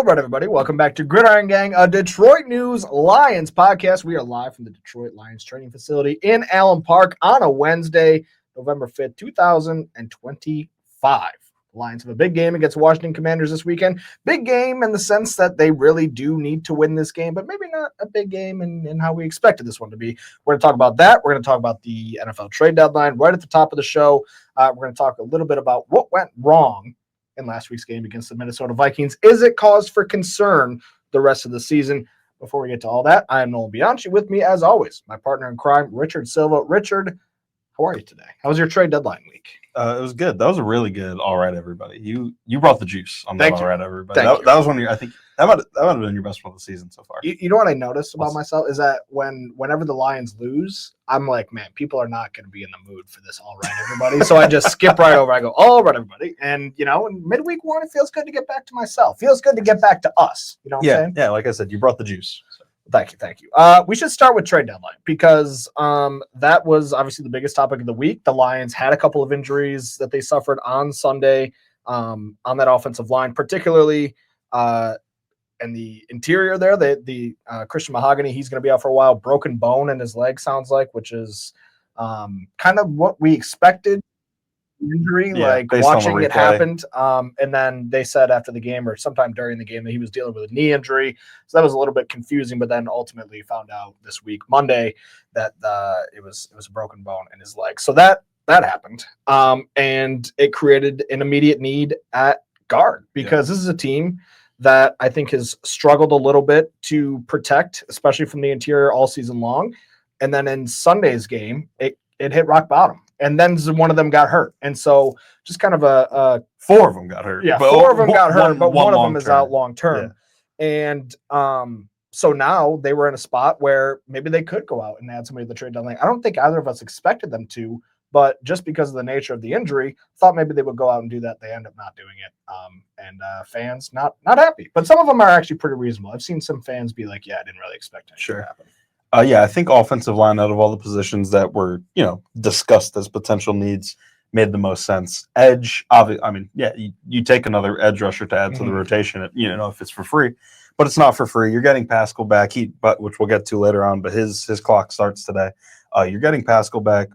right, everybody. Welcome back to Gridiron Gang, a Detroit News Lions podcast. We are live from the Detroit Lions training facility in Allen Park on a Wednesday, November 5th, 2025. The Lions have a big game against Washington Commanders this weekend. Big game in the sense that they really do need to win this game, but maybe not a big game in how we expected this one to be. We're going to talk about that. We're going to talk about the NFL trade deadline right at the top of the show. We're going to talk a little bit about what went wrong in last week's game against the Minnesota Vikings. Is it cause for concern the rest of the season? Before we get to all that, I am Nolan Bianchi. With me, as always, my partner in crime, Richard Silva. Richard, how are you today? How was your trade deadline week? It was good. That was a really good. All right, everybody. You brought the juice on that. All right, everybody. That was one of your. I think that might have been your best one of the season so far. You know what I noticed about myself is that whenever the Lions lose, I'm like, man, people are not going to be in the mood for this. All right, everybody. So I just skip right over. I go, all right, everybody. And in midweek one, it feels good to get back to myself. Feels good to get back to us. You know what I'm saying? Yeah. Like I said, you brought the juice. So. Thank you. We should start with trade deadline because that was obviously the biggest topic of the week. The Lions had a couple of injuries that they suffered on Sunday on that offensive line, particularly in the interior there. The Christian Mahogany, he's going to be out for a while. Broken bone in his leg, sounds like, which is kind of what we expected. Injury, like watching it happened. And then they said after the game or sometime during the game that he was dealing with a knee injury. So that was a little bit confusing, but then ultimately found out this week, Monday, that it was a broken bone in his leg. So that happened. And it created an immediate need at guard because this is a team that I think has struggled a little bit to protect, especially from the interior all season long. And then in Sunday's game, it hit rock bottom. And then one of them got hurt. And so just kind of four of them got hurt. Yeah, four of them got hurt, but one of them is out long term. Yeah. And so now they were in a spot where maybe they could go out and add somebody to the trade deadline. I don't think either of us expected them to, but just because of the nature of the injury, thought maybe they would go out and do that. They end up not doing it. And fans not happy. But some of them are actually pretty reasonable. I've seen some fans be like, yeah, I didn't really expect it to happen. I think offensive line out of all the positions that were, discussed as potential needs made the most sense. Edge, you take another edge rusher to add to the rotation, if it's for free, but it's not for free. You're getting Pascal back, which we'll get to later on, but his clock starts today. You're getting Pascal back.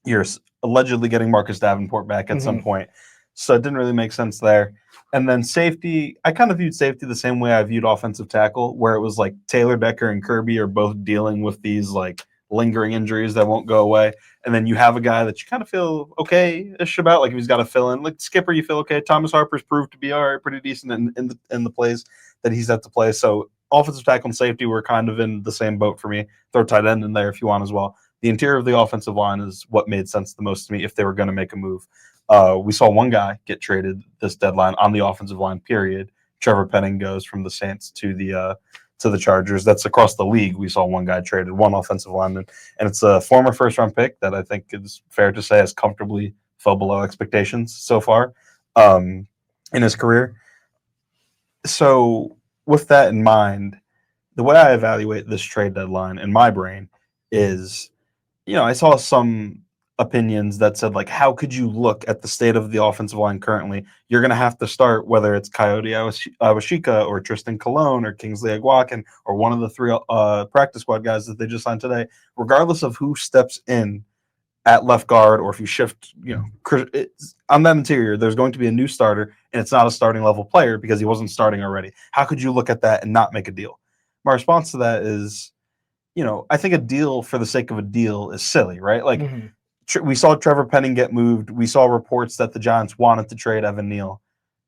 You're allegedly getting Marcus Davenport back at some point. So it didn't really make sense there. And then safety, I kind of viewed safety the same way I viewed offensive tackle, where it was like Taylor Decker and Kirby are both dealing with these like lingering injuries that won't go away. And then you have a guy that you kind of feel okay-ish about, like if he's got to fill in. Like Skipper, you feel okay. Thomas Harper's proved to be all right, pretty decent in the plays that he's had to play. So offensive tackle and safety were kind of in the same boat for me. Throw tight end in there if you want as well. The interior of the offensive line is what made sense the most to me if they were going to make a move. We saw one guy get traded this deadline on the offensive line, period. Trevor Penning goes from the Saints to the Chargers. That's across the league. We saw one guy traded, one offensive lineman, and it's a former first-round pick that I think is fair to say has comfortably fell below expectations so far in his career. So with that in mind, the way I evaluate this trade deadline in my brain is, I saw some opinions that said, like, how could you look at the state of the offensive line currently? You're going to have to start, whether it's Coyote Awashika or Tristan Colon or Kingsley Aguakin or one of the three practice squad guys that they just signed today, regardless of who steps in at left guard, or if you shift, on that interior, there's going to be a new starter, and it's not a starting level player because he wasn't starting already. How could you look at that and not make a deal? My response to that is, I think a deal for the sake of a deal is silly, right? Like, we saw Trevor Penning get moved. We saw reports that the Giants wanted to trade Evan Neal.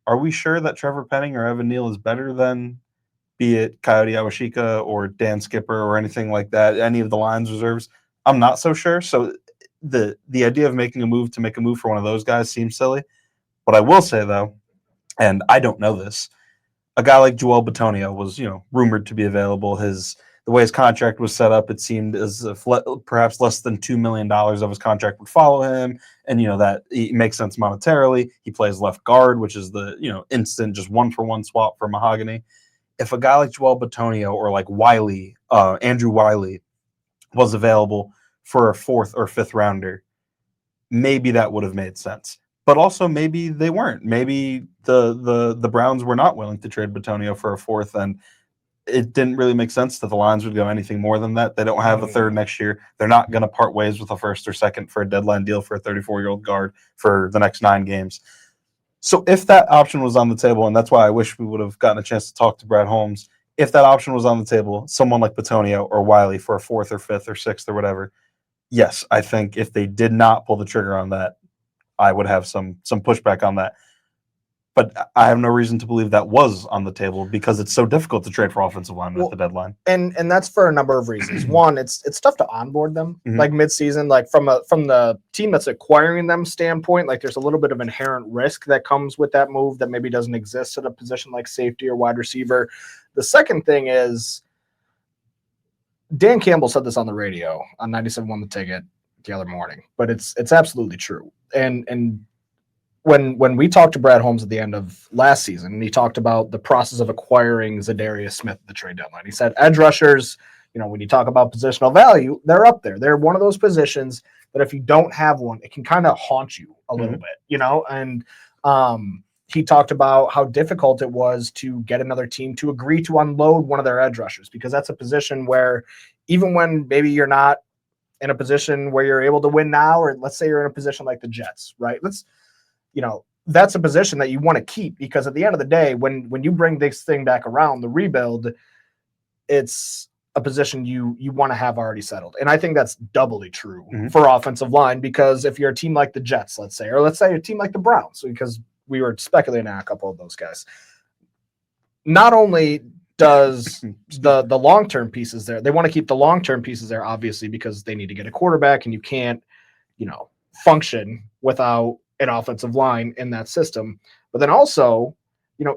Are we sure that Trevor Penning or Evan Neal is better than, be it Coyote Awashika or Dan Skipper or anything like that, any of the Lions reserves? I'm not so sure. So the idea of making a move to make a move for one of those guys seems silly. But I will say, though, and I don't know this, a guy like Joel Bitonio was, rumored to be available. The way his contract was set up, it seemed as if perhaps less than $2 million of his contract would follow him. And, that it makes sense monetarily. He plays left guard, which is the, instant, just one-for-one swap for Mahogany. If a guy like Joel Bitonio or like Andrew Wiley was available for a fourth or fifth rounder, maybe that would have made sense. but also maybe they weren't. Maybe the Browns were not willing to trade Bitonio for a fourth, and it didn't really make sense that the Lions would go anything more than that. They don't have a third next year. They're not going to part ways with a first or second for a deadline deal for a 34-year-old guard for the next 9 games. So if that option was on the table, and that's why I wish we would have gotten a chance to talk to Brad Holmes, if that option was on the table, someone like Bitonio or Wiley for a 4th or 5th or 6th or whatever, yes, I think if they did not pull the trigger on that, I would have some pushback on that. But I have no reason to believe that was on the table because it's so difficult to trade for offensive linemen at the deadline. And that's for a number of reasons. One, it's tough to onboard them like midseason, like from the team that's acquiring them standpoint. Like there's a little bit of inherent risk that comes with that move that maybe doesn't exist at a position like safety or wide receiver. The second thing is Dan Campbell said this on the radio on 97.1 The Ticket the other morning, but it's absolutely true. And when we talked to Brad Holmes at the end of last season, and he talked about the process of acquiring Zadarius Smith at the trade deadline, he said edge rushers, when you talk about positional value, they're up there. They're one of those positions that if you don't have one, it can kind of haunt you a little bit, and he talked about how difficult it was to get another team to agree to unload one of their edge rushers, because that's a position where even when maybe you're not in a position where you're able to win now, or let's say you're in a position like the Jets, right? That's a position that you want to keep, because at the end of the day, when you bring this thing back around, the rebuild, it's a position you want to have already settled. And I think that's doubly true for offensive line, because if you're a team like the Jets, let's say a team like the Browns, because we were speculating on a couple of those guys, not only does the long-term pieces there, they want to keep the long-term pieces there, obviously, because they need to get a quarterback, and you can't, function without an offensive line in that system. But then also,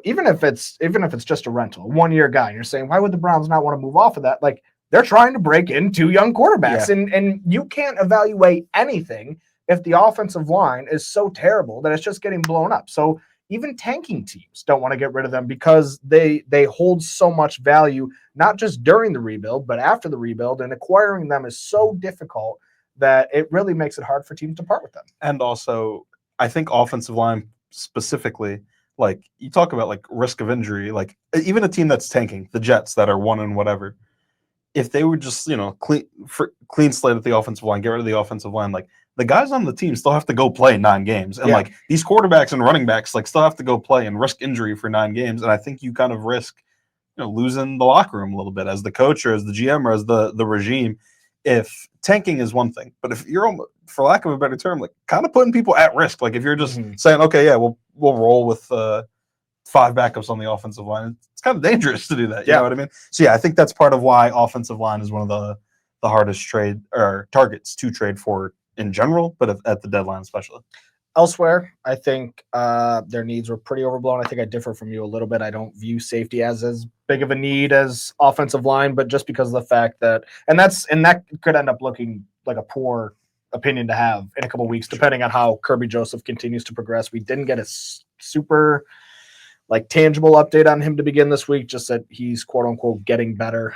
even if it's just a rental, a 1-year guy, and you're saying, why would the Browns not want to move off of that? Like, they're trying to break in 2 young quarterbacks, and you can't evaluate anything if the offensive line is so terrible that it's just getting blown up. So even tanking teams don't want to get rid of them, because they hold so much value, not just during the rebuild, but after the rebuild, and acquiring them is so difficult that it really makes it hard for teams to part with them. And also, I think offensive line specifically, like you talk about like risk of injury, like even a team that's tanking, the Jets that are 1 and whatever, if they were just, clean slate at the offensive line, get rid of the offensive line, like the guys on the team still have to go play 9 games. And like these quarterbacks and running backs, like still have to go play and risk injury for 9 games. And I think you kind of risk, losing the locker room a little bit as the coach or as the GM or as the regime. If tanking is one thing, but if you're, for lack of a better term, like kind of putting people at risk, like if you're just saying, okay, yeah, we'll roll with 5 backups on the offensive line, it's kind of dangerous to do that. You know what I mean? So yeah, I think that's part of why offensive line is one of the hardest trade or targets to trade for in general, but at the deadline especially. Elsewhere, I think their needs were pretty overblown. I think I differ from you a little bit. I don't view safety as big of a need as offensive line, but just because of the fact that, and that could end up looking like a poor opinion to have in a couple of weeks, depending on how Kirby Joseph continues to progress. We didn't get a super tangible update on him to begin this week, just that he's quote unquote getting better,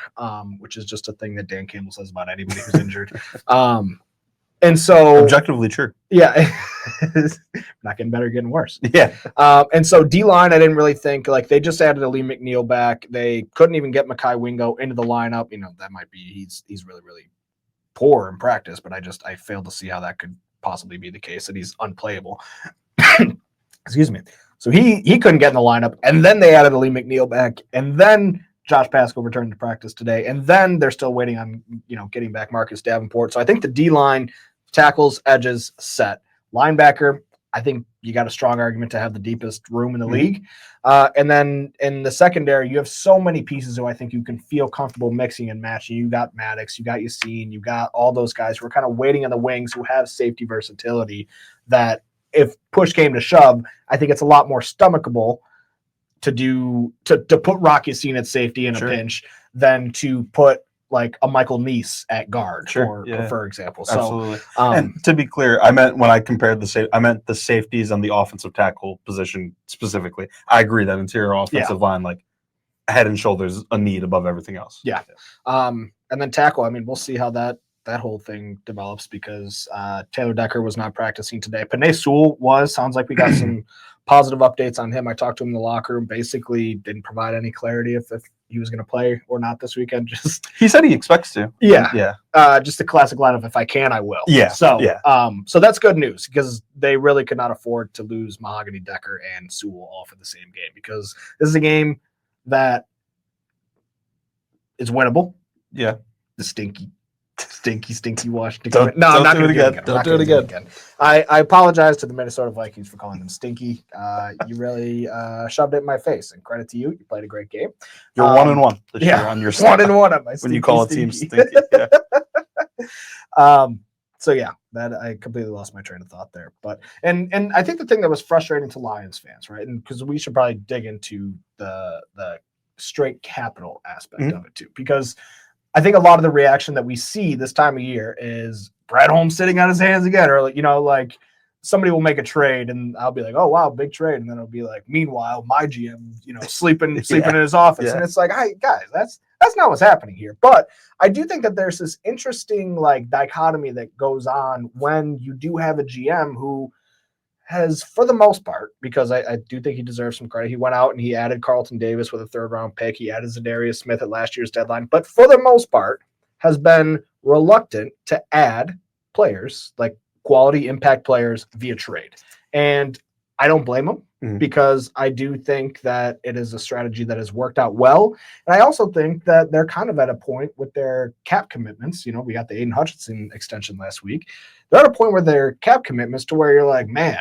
which is just a thing that Dan Campbell says about anybody who's injured. And so objectively true. Yeah. Not getting better, getting worse. Yeah. And so D-line, I didn't really think, they just added Lee McNeil back. They couldn't even get Mekhi Wingo into the lineup. That might be, he's really, really poor in practice, but I failed to see how that could possibly be the case, that he's unplayable. Excuse me. So he couldn't get in the lineup, and then they added Lee McNeil back, and then Josh Pascal returned to practice today, and then they're still waiting on, getting back Marcus Davenport. So I think the D-line, tackles, edges, set. Linebacker, I think you got a strong argument to have the deepest room in the league. And then in the secondary, you have so many pieces who I think you can feel comfortable mixing and matching. You got Maddox, you got Yassine, you got all those guys who are kind of waiting in the wings, who have safety versatility, that if push came to shove, I think it's a lot more stomachable to put Rock Yassine at safety in a pinch than to put a Michael Neese at guard, for example. So, absolutely. And to be clear, I meant when I compared I meant the safeties and the offensive tackle position specifically. I agree that interior offensive line, head and shoulders, a need above everything else. Yeah. And then tackle, we'll see how that that whole thing develops because Taylor Decker was not practicing today. Panay Sewell was. Sounds like we got some positive updates on him. I talked to him in the locker room. Basically, didn't provide any clarity if he was going to play or not this weekend. Just he said he expects to. Yeah. Just a classic line of "if I can, I will." Yeah. So that's good news because they really could not afford to lose Mahogany Decker and Sewell all for the same game because this is a game that is winnable. Yeah. The stinky Washington. Don't do it again. Don't do it again. I apologize to the Minnesota Vikings for calling them stinky. You really shoved it in my face, and credit to you. You played a great game. You're 1-1 this year on your stuff. 1-1 on my when you call a team stinky. Yeah. So yeah, that I completely lost my train of thought there. But and I think the thing that was frustrating to Lions fans, right? And because we should probably dig into the straight capital aspect of it too, because I think a lot of the reaction that we see this time of year is Brad Holmes sitting on his hands again, or like somebody will make a trade and I'll be like, oh wow, big trade, and then it'll be like, meanwhile, my GM, sleeping in his office, and it's like, hey guys, that's not what's happening here. But I do think that there's this interesting dichotomy that goes on when you do have a GM who has, for the most part, because I do think he deserves some credit, he went out and he added Carlton Davis with a 3rd-round pick. He added Zadarius Smith at last year's deadline, but for the most part has been reluctant to add players, like quality impact players, via trade. And I don't blame him because I do think that it is a strategy that has worked out well. And I also think that they're kind of at a point with their cap commitments. We got the Aiden Hutchinson extension last week. They're at a point where their cap commitments to where you're like, man,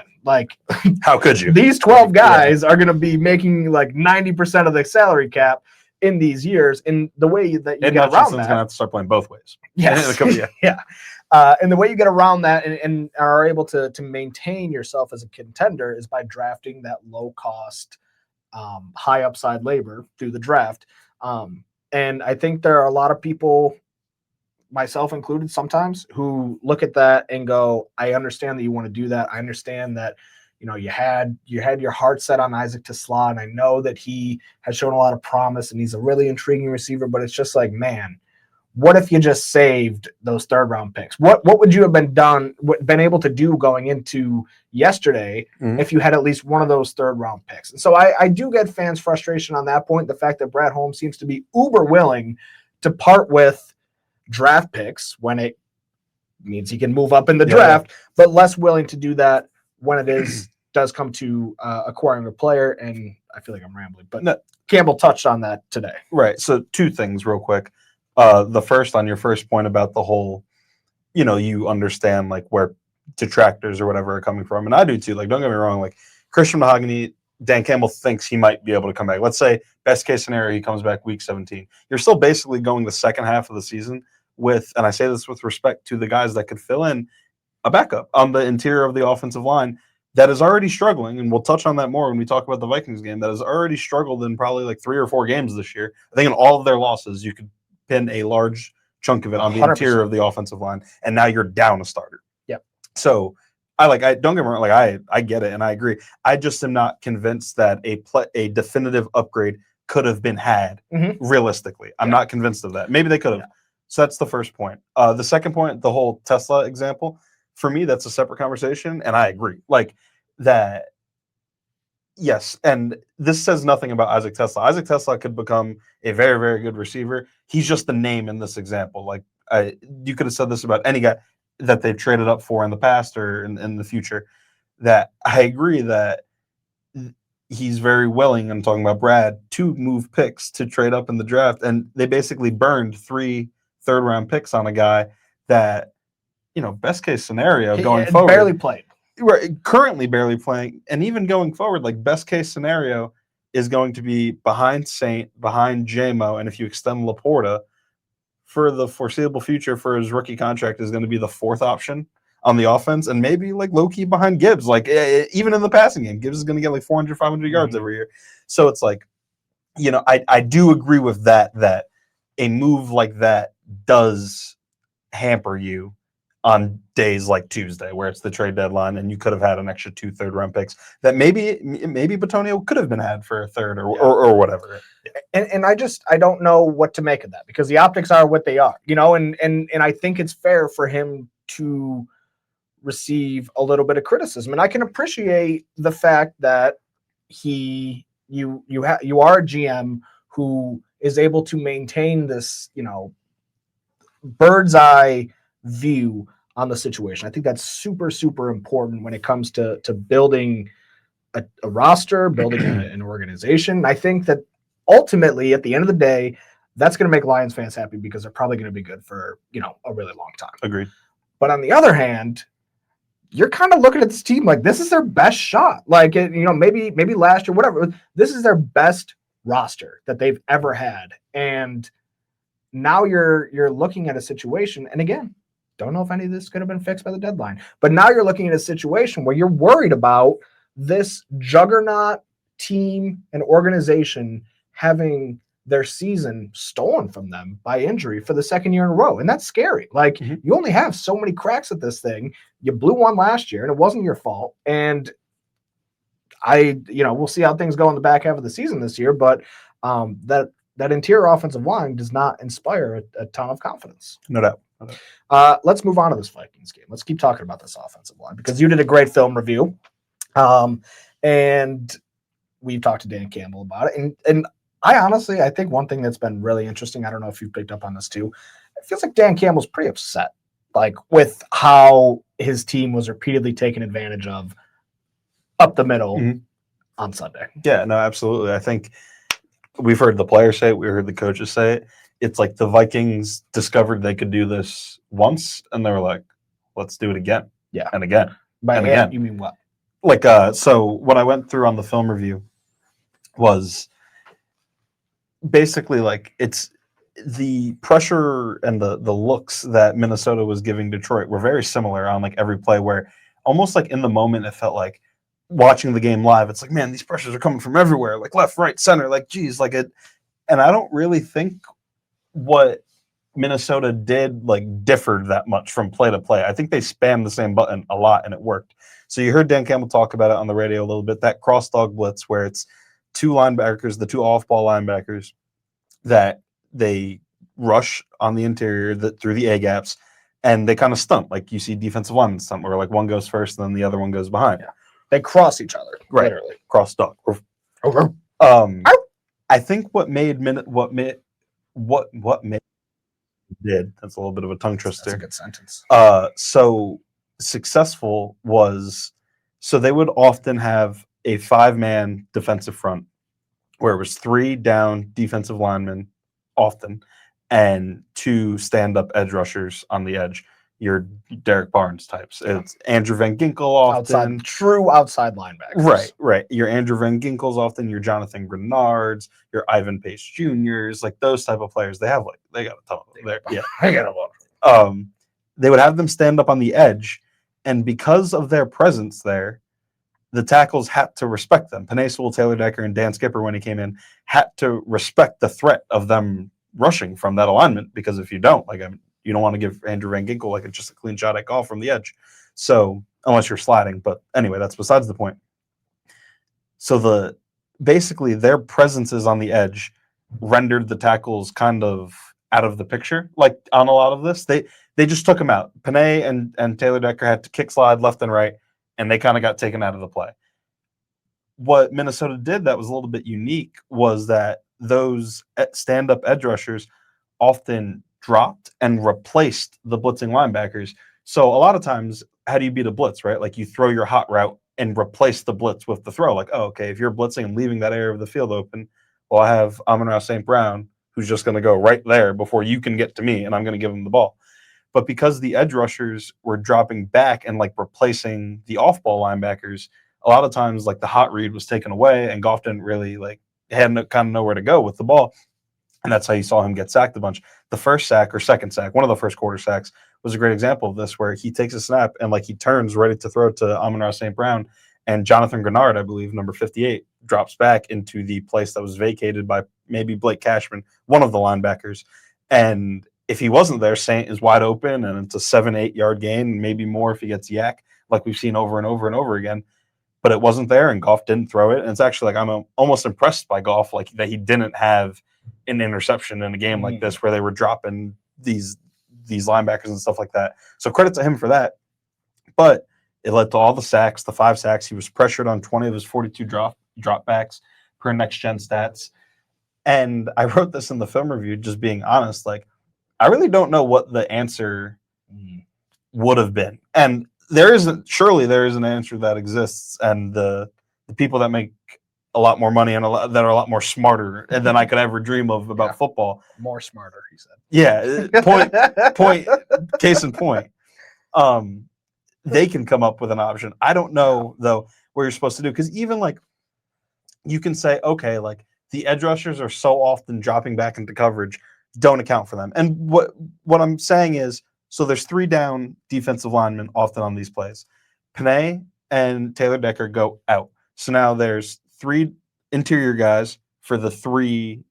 how could you? These 12 guys are going to be making 90% of the salary cap in these years. And the way that you get around that, going to have to start playing both ways. Yes. Yeah. And the way you get around that and are able to maintain yourself as a contender is by drafting that low cost, high upside labor through the draft. And I think there are a lot of people, myself included sometimes, who look at that and go, I understand that you want to do that. I understand that, you had your heart set on Isaac Tesla, and I know that he has shown a lot of promise and he's a really intriguing receiver, but it's just like, man, what if you just saved those 3rd-round picks? What would you have been able to do going into yesterday if you had at least one of those 3rd-round picks? And so I do get fans' frustration on that point. The fact that Brad Holmes seems to be uber willing to part with draft picks when it means he can move up in the draft, but less willing to do that when it does come to acquiring a player. And I feel like I'm rambling, but Campbell touched on that today. Right. So 2 things real quick. The first, on your first point about the whole, you understand where detractors or whatever are coming from. And I do too. Don't get me wrong. Christian Mahogany, Dan Campbell thinks he might be able to come back. Let's say best case scenario, he comes back week 17. You're still basically going the second half of the season with, and I say this with respect to the guys that could fill in, a backup on the interior of the offensive line that is already struggling, and we'll touch on that more when we talk about the Vikings game, that has already struggled in probably 3 or 4 games this year. I think in all of their losses, you could pin a large chunk of it on the 100%. Interior of the offensive line, and now you're down a starter. Yeah. So I don't get me wrong, I get it and I agree. I just am not convinced that a definitive upgrade could have been had realistically. I'm not convinced of that. Maybe they could have. Yeah. So that's the first point. The second point, the whole Tesla example, for me, that's a separate conversation, and I agree. That, yes, and this says nothing about Isaac Tesla. Isaac Tesla could become a very, very good receiver. He's just the name in this example. You could have said this about any guy that they've traded up for in the past or in the future. That I agree that he's very willing, I'm talking about Brad, to move picks to trade up in the draft, and they basically burned 3 third-round picks on a guy that, best case scenario going forward, barely played. Currently barely playing, and even going forward, best case scenario is going to be behind Saint, behind JMO, and if you extend Laporta, for the foreseeable future for his rookie contract is going to be the 4th option on the offense, and maybe low-key behind Gibbs. Even in the passing game, Gibbs is going to get 400, 500 yards every year. So it's I do agree with that a move like that does hamper you on days like Tuesday, where it's the trade deadline, and you could have had an extra 2 third-round picks that maybe Batonio could have been had for a third or whatever. And I don't know what to make of that, because the optics are what they are, and I think it's fair for him to receive a little bit of criticism, and I can appreciate the fact that you are a GM who is able to maintain this, bird's eye view on the situation. I think that's super, super important when it comes to building a roster, building an organization. I think that ultimately, at the end of the day, that's going to make Lions fans happy, because they're probably going to be good for, a really long time. Agreed. But on the other hand, you're kind of looking at this team like this is their best shot. Like, maybe last year, whatever. This is their best roster that they've ever had. And now you're looking at a situation, and again, don't know if any of this could have been fixed by the deadline, but now you're looking at a situation where you're worried about this juggernaut team and organization having their season stolen from them by injury for the second year in a row. And that's scary. Like, you only have so many cracks at this thing. You blew one last year and it wasn't your fault. And we'll see how things go in the back half of the season this year, but that interior offensive line does not inspire a ton of confidence. No doubt. Let's move on to this Vikings game. Let's keep talking about this offensive line, because you did a great film review. And we've talked to Dan Campbell about it. And I think one thing that's been really interesting, I don't know if you've picked up on this too, it feels like Dan Campbell's pretty upset, like, with how his team was repeatedly taken advantage of up the middle on Sunday. Yeah, no, absolutely. I think we've heard the players say it. We heard the coaches say it. It's like the Vikings discovered they could do this once, and they were like, let's do it again. Yeah. And again. By and again, you mean what? Like, so what I went through on the film review was basically like it's the pressure and the looks that Minnesota was giving Detroit were very similar on like every play, where almost like in the moment it felt like watching the game live, it's like, man, these pressures are coming from everywhere, like left, right, center, like, geez, like it. And I don't really think what Minnesota did like differed that much from play to play. I think they spammed the same button a lot and it worked. So you heard Dan Campbell talk about it on the radio a little bit, that cross dog blitz where it's two linebackers, the two off-ball linebackers, that they rush on the interior through the A-gaps, and they kind of stunt. Like you see defensive linemen stunt, where like one goes first and then the other one goes behind. Yeah. They cross each other, right? Literally. Cross dog. I think what made did, that's a little bit of a tongue twister. That's a good sentence. So successful was, so they would often have a 5-man defensive front where it was 3 down defensive linemen often and 2 stand-up edge rushers on the edge. Your Derek Barnes types. It's Andrew Van Ginkel often. True outside linebackers. Right. Your Andrew Van Ginkels often, your Jonathan Grenards, your Ivan Pace Jr.'s, like those type of players. They got a ton of them there. Yeah. I got a lot. They would have them stand up on the edge, and because of their presence there, the tackles had to respect them. Penei Sewell, Taylor Decker, and Dan Skipper, when he came in, had to respect the threat of them rushing from that alignment, because if you don't, you don't want to give Andrew Van Ginkel like just a clean shot at golf from the edge. So unless you're sliding, but anyway, that's besides the point. So basically their presences on the edge rendered the tackles kind of out of the picture. Like on a lot of this, they just took them out. Penei and Taylor Decker had to kick slide left and right, and they kind of got taken out of the play. What Minnesota did that was a little bit unique was that those stand-up edge rushers often dropped and replaced the blitzing linebackers. So a lot of times, how do you beat a blitz, right? Like you throw your hot route and replace the blitz with the throw. Like, oh, okay, if you're blitzing and leaving that area of the field open, well, I have Amon-Ra St. Brown, who's just going to go right there before you can get to me, and I'm going to give him the ball. But because the edge rushers were dropping back and like replacing the off-ball linebackers, a lot of times like the hot read was taken away, and Goff didn't really had kind of nowhere to go with the ball. And that's how you saw him get sacked a bunch. The first sack or second sack, one of the first quarter sacks, was a great example of this, where he takes a snap and he turns ready to throw to Amon-Ra St. Brown, and Jonathan Grenard, I believe, number 58, drops back into the place that was vacated by maybe Blake Cashman, one of the linebackers. And if he wasn't there, Saint is wide open, and it's a 7-8 yard gain, maybe more if he gets yak, like we've seen over and over and over again. But it wasn't there, and Goff didn't throw it. And it's actually like I'm almost impressed by Goff, like that he didn't have an interception in a game like this where they were dropping these linebackers and stuff like that. So credit to him for that. But it led to all the sacks, the 5 sacks. He was pressured on 20 of his 42 dropbacks per next gen stats. And I wrote this in the film review, just being honest, like I really don't know what the answer would have been. And surely there is an answer that exists, and the people that make a lot more money and that are a lot more smarter than I could ever dream of about football. More smarter, he said. Yeah, point, case in point. They can come up with an option. I don't know though what you're supposed to do, because even like you can say, okay, like the edge rushers are so often dropping back into coverage, don't account for them. And what I'm saying is, so there's 3 down defensive linemen often on these plays. Panay and Taylor Decker go out. So now there's 3 interior guys for the 3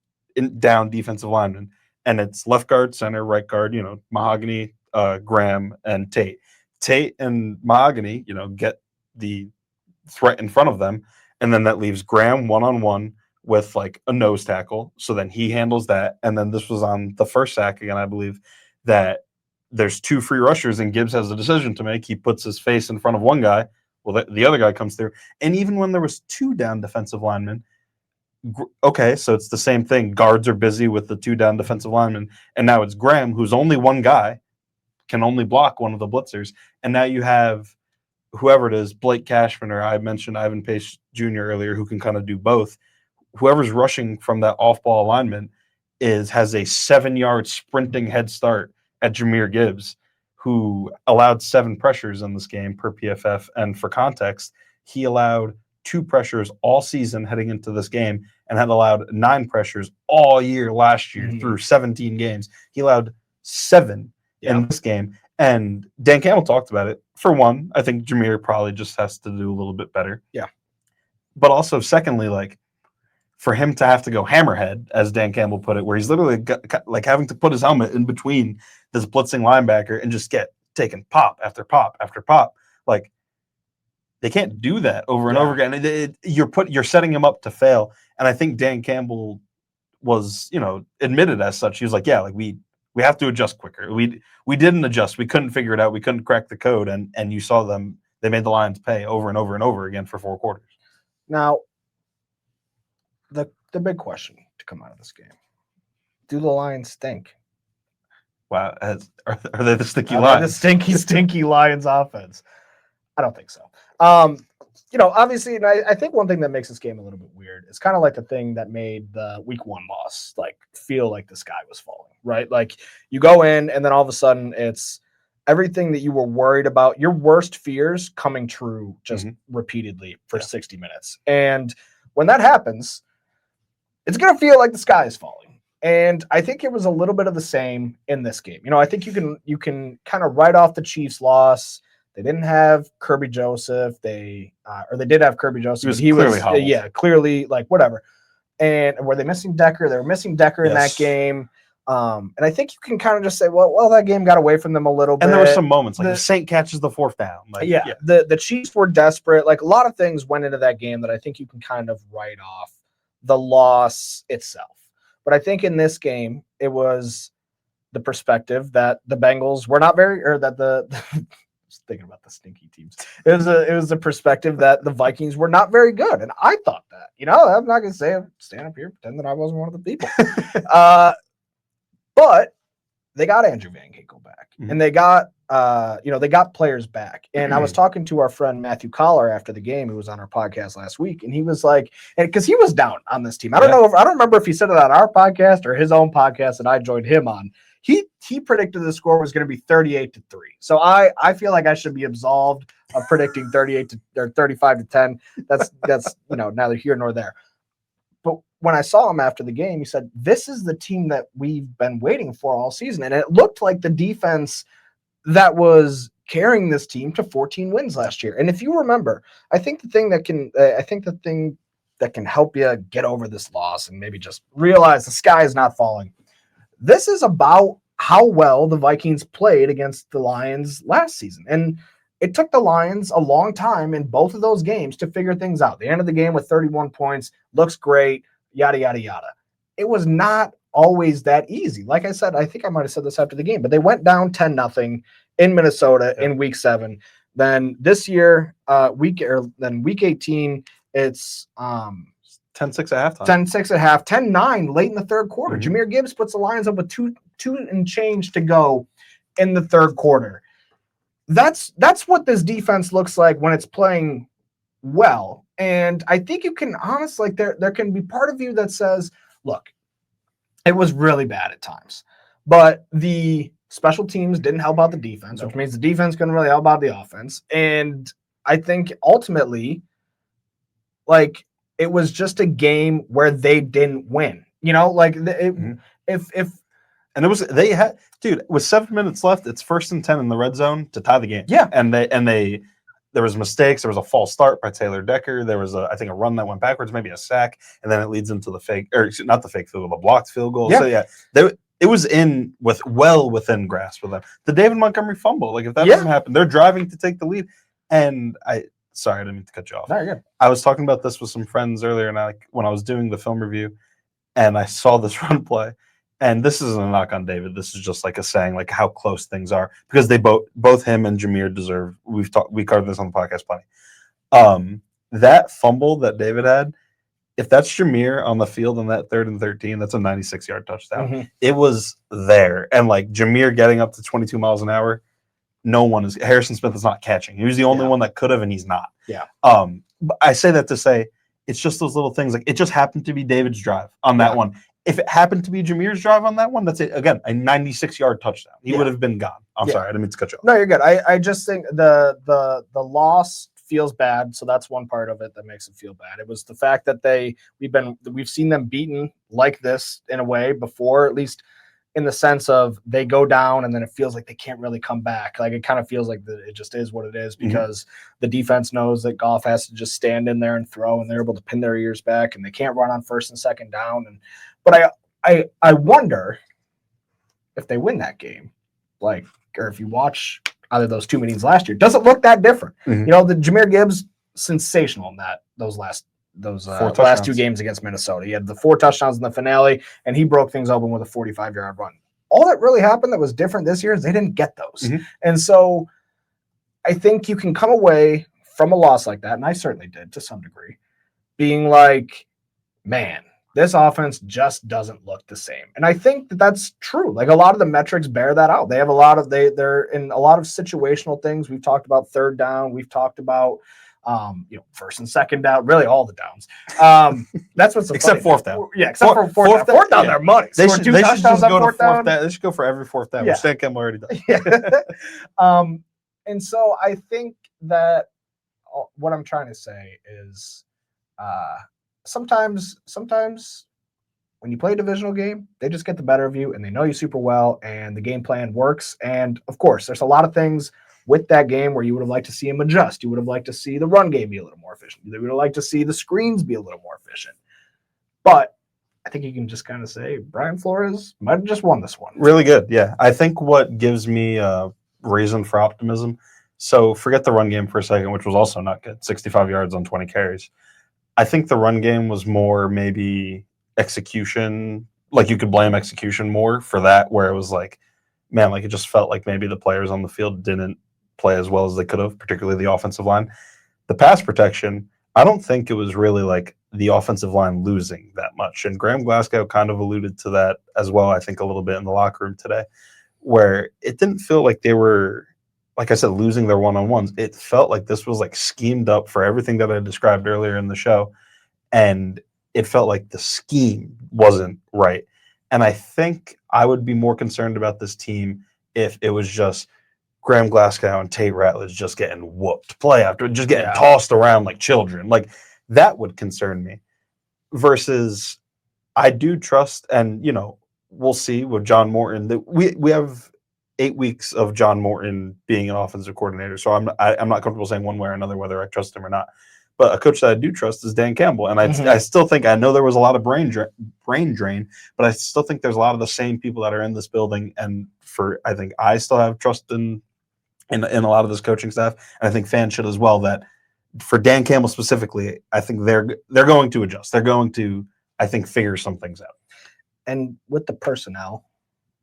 down defensive linemen. And it's left guard, center, right guard, Mahogany, Graham, and Tate. Tate and Mahogany, get the threat in front of them. And then that leaves Graham one-on-one with like a nose tackle. So then he handles that. And then this was on the first sack again, I believe, that there's 2 free rushers and Gibbs has a decision to make. He puts his face in front of one guy. Well, the other guy comes through. And even when there was 2 down defensive linemen, okay, so it's the same thing. Guards are busy with the 2 down defensive linemen. And now it's Graham, who's only one guy, can only block one of the blitzers. And now you have whoever it is, Blake Cashman, or I mentioned Ivan Pace Jr. earlier, who can kind of do both. Whoever's rushing from that off-ball alignment has a 7-yard sprinting head start at Jahmyr Gibbs, who allowed 7 pressures in this game per PFF. And for context, he allowed 2 pressures all season heading into this game and had allowed 9 pressures all year last year through 17 games. He allowed 7 in this game. And Dan Campbell talked about it. For one, I think Jahmyr probably just has to do a little bit better. Yeah. But also, secondly, like, for him to have to go hammerhead, as Dan Campbell put it, where he's literally like having to put his helmet in between this blitzing linebacker and just get taken pop after pop after pop. Like, they can't do that over and over again. You're setting him up to fail. And I think Dan Campbell was, admitted as such. He was like, yeah, like we have to adjust quicker. We didn't adjust. We couldn't figure it out. We couldn't crack the code. And you saw them. They made the Lions pay over and over and over again for 4 quarters. Now, the big question to come out of this game: do the Lions stink? Wow, are they the stinky Lions? The stinky Lions offense? I don't think so. Obviously, and I think one thing that makes this game a little bit weird is kind of like the thing that made the week 1 loss like feel like the sky was falling, right? Like you go in and then all of a sudden it's everything that you were worried about, your worst fears coming true just repeatedly for 60 minutes. And when that happens, it's going to feel like the sky is falling. And I think it was a little bit of the same in this game. I think you can kind of write off the Chiefs' loss. They didn't have Kirby Joseph. They did have Kirby Joseph. He was clearly like whatever. And were they missing Decker? They were missing Decker in that game. And I think you can kind of just say, well, that game got away from them a little bit. And there were some moments like Saint catches the 4th down. Like, the Chiefs were desperate. Like a lot of things went into that game that I think you can kind of write off the loss itself. But I think in this game, it was the perspective that the Bengals were not very, or that just thinking about the stinky teams. It was the perspective that the Vikings were not very good. And I thought that, I'm not going to say, stand up here, pretend that I wasn't one of the people. But they got Andrew Van Ginkel back and they got, they got players back. And I was talking to our friend Matthew Collar after the game, who was on our podcast last week. And he was like, because he was down on this team. I don't remember if he said it on our podcast or his own podcast that I joined him on. He predicted the score was going to be 38-3. So I feel like I should be absolved of predicting 35-10. That's neither here nor there. But when I saw him after the game, he said, this is the team that we've been waiting for all season. And it looked like the defense that was carrying this team to 14 wins last year. And if you remember, I think the thing that can help you get over this loss and maybe just realize the sky is not falling. This is about how well the Vikings played against the Lions last season. And it took the Lions a long time in both of those games to figure things out. The end of the game with 31 points looks great, yada, yada, yada. It was not always that easy. Like I said, I think I might have said this after the game, but they went down 10-0 in Minnesota in week 7. Then this year, week 18, it's 10-6 at halftime. 10-6 at half, 10-9 late in the third quarter. Mm-hmm. Jahmyr Gibbs puts the Lions up with two and change to go in the third quarter. That's what this defense looks like when it's playing well. And I think you can honestly, like, there can be part of you that says, look, it was really bad at times, but the special teams didn't help out the defense, which means the defense couldn't really help out the offense. And I think ultimately, like, it was just a game where they didn't win. You know, like and it was with 7 minutes left, it's 1st and 10 in the red zone to tie the game. Yeah. And there was mistakes. There was a false start by Taylor Decker. There was I think a run that went backwards, maybe a sack, and then it leads into not the fake field goal, the blocked field goal. Yeah. So it was well within grasp of them. The David Montgomery fumble, like if that doesn't happen, they're driving to take the lead. And sorry, I didn't mean to cut you off. No, you're good. I was talking about this with some friends earlier, and when I was doing the film review, and I saw this run play. And this isn't a knock on David. This is just like a saying, like how close things are, because they both him and Jahmyr deserve. We covered this on the podcast plenty. That fumble that David had, if that's Jahmyr on the field on that 3rd and 13, that's a 96-yard touchdown. Mm-hmm. It was there, and like Jahmyr getting up to 22 miles an hour, Harrison Smith is not catching. He was the only one that could have, and he's not. Yeah. But I say that to say it's just those little things. Like it just happened to be David's drive on that one. If it happened to be Jahmyr's drive on that one, that's it. Again, a 96-yard touchdown. He would have been gone. I'm sorry, I didn't mean to cut you off. No, you're good. I just think the loss feels bad, so that's one part of it that makes it feel bad. It was the fact that we've seen them beaten like this in a way before, at least in the sense of they go down and then it feels like they can't really come back. Like it kind of feels like it just is what it is, because the defense knows that Goff has to just stand in there and throw, and they're able to pin their ears back, and they can't run on 1st and 2nd down. But I wonder if they win that game, like, or if you watch either those 2 meetings last year, does it look that different? Mm-hmm. You know, the Jahmyr Gibbs, sensational in those last 2 games against Minnesota. He had the 4 touchdowns in the finale, and he broke things open with a 45-yard run. All that really happened that was different this year is they didn't get those. Mm-hmm. And so I think you can come away from a loss like that, and I certainly did to some degree, being like, man, this offense just doesn't look the same. And I think that's true. Like a lot of the metrics bear that out. They have they're in a lot of situational things. We've talked about 3rd down. We've talked about 1st and 2nd down, really all the downs. That's what's so except funny. 4th down. Yeah, except for 4th down. 4th down, they're money. They should just go to 4th down. They should go for every 4th down, which Stan Campbell already does. Yeah. And so I think that what I'm trying to say is sometimes when you play a divisional game, they just get the better of you and they know you super well and the game plan works. And of course, there's a lot of things with that game where you would have liked to see him adjust. You would have liked to see the run game be a little more efficient. You would have liked to see the screens be a little more efficient. But I think you can just kind of say Brian Flores might have just won this one. Really good. Yeah. I think what gives me a reason for optimism. So forget the run game for a second, which was also not good. 65 yards on 20 carries. I think the run game was more maybe execution. Like you could blame execution more for that, where it was like, man, like it just felt like maybe the players on the field didn't play as well as they could have, particularly the offensive line. The pass protection, I don't think it was really like the offensive line losing that much. And Graham Glasgow kind of alluded to that as well, I think a little bit in the locker room today, where it didn't feel like they were, like I said, losing their one-on-ones. It felt like this was like schemed up for everything that I described earlier in the show. And it felt like the scheme wasn't right. And I think I would be more concerned about this team if it was just Graham Glasgow and Tate Ratledge just getting whooped play after, just getting tossed around like children. Like that would concern me. Versus I do trust, and you know, we'll see with John Morton that we have 8 weeks of John Morton being an offensive coordinator. So I'm not comfortable saying one way or another whether I trust him or not. But a coach that I do trust is Dan Campbell, and I still think I know there was a lot of brain drain, but I still think there's a lot of the same people that are in this building, and I think I still have trust in a lot of this coaching staff, and I think fans should as well. That for Dan Campbell specifically, I think they're going to adjust. They're going to, I think, figure some things out. And with the personnel,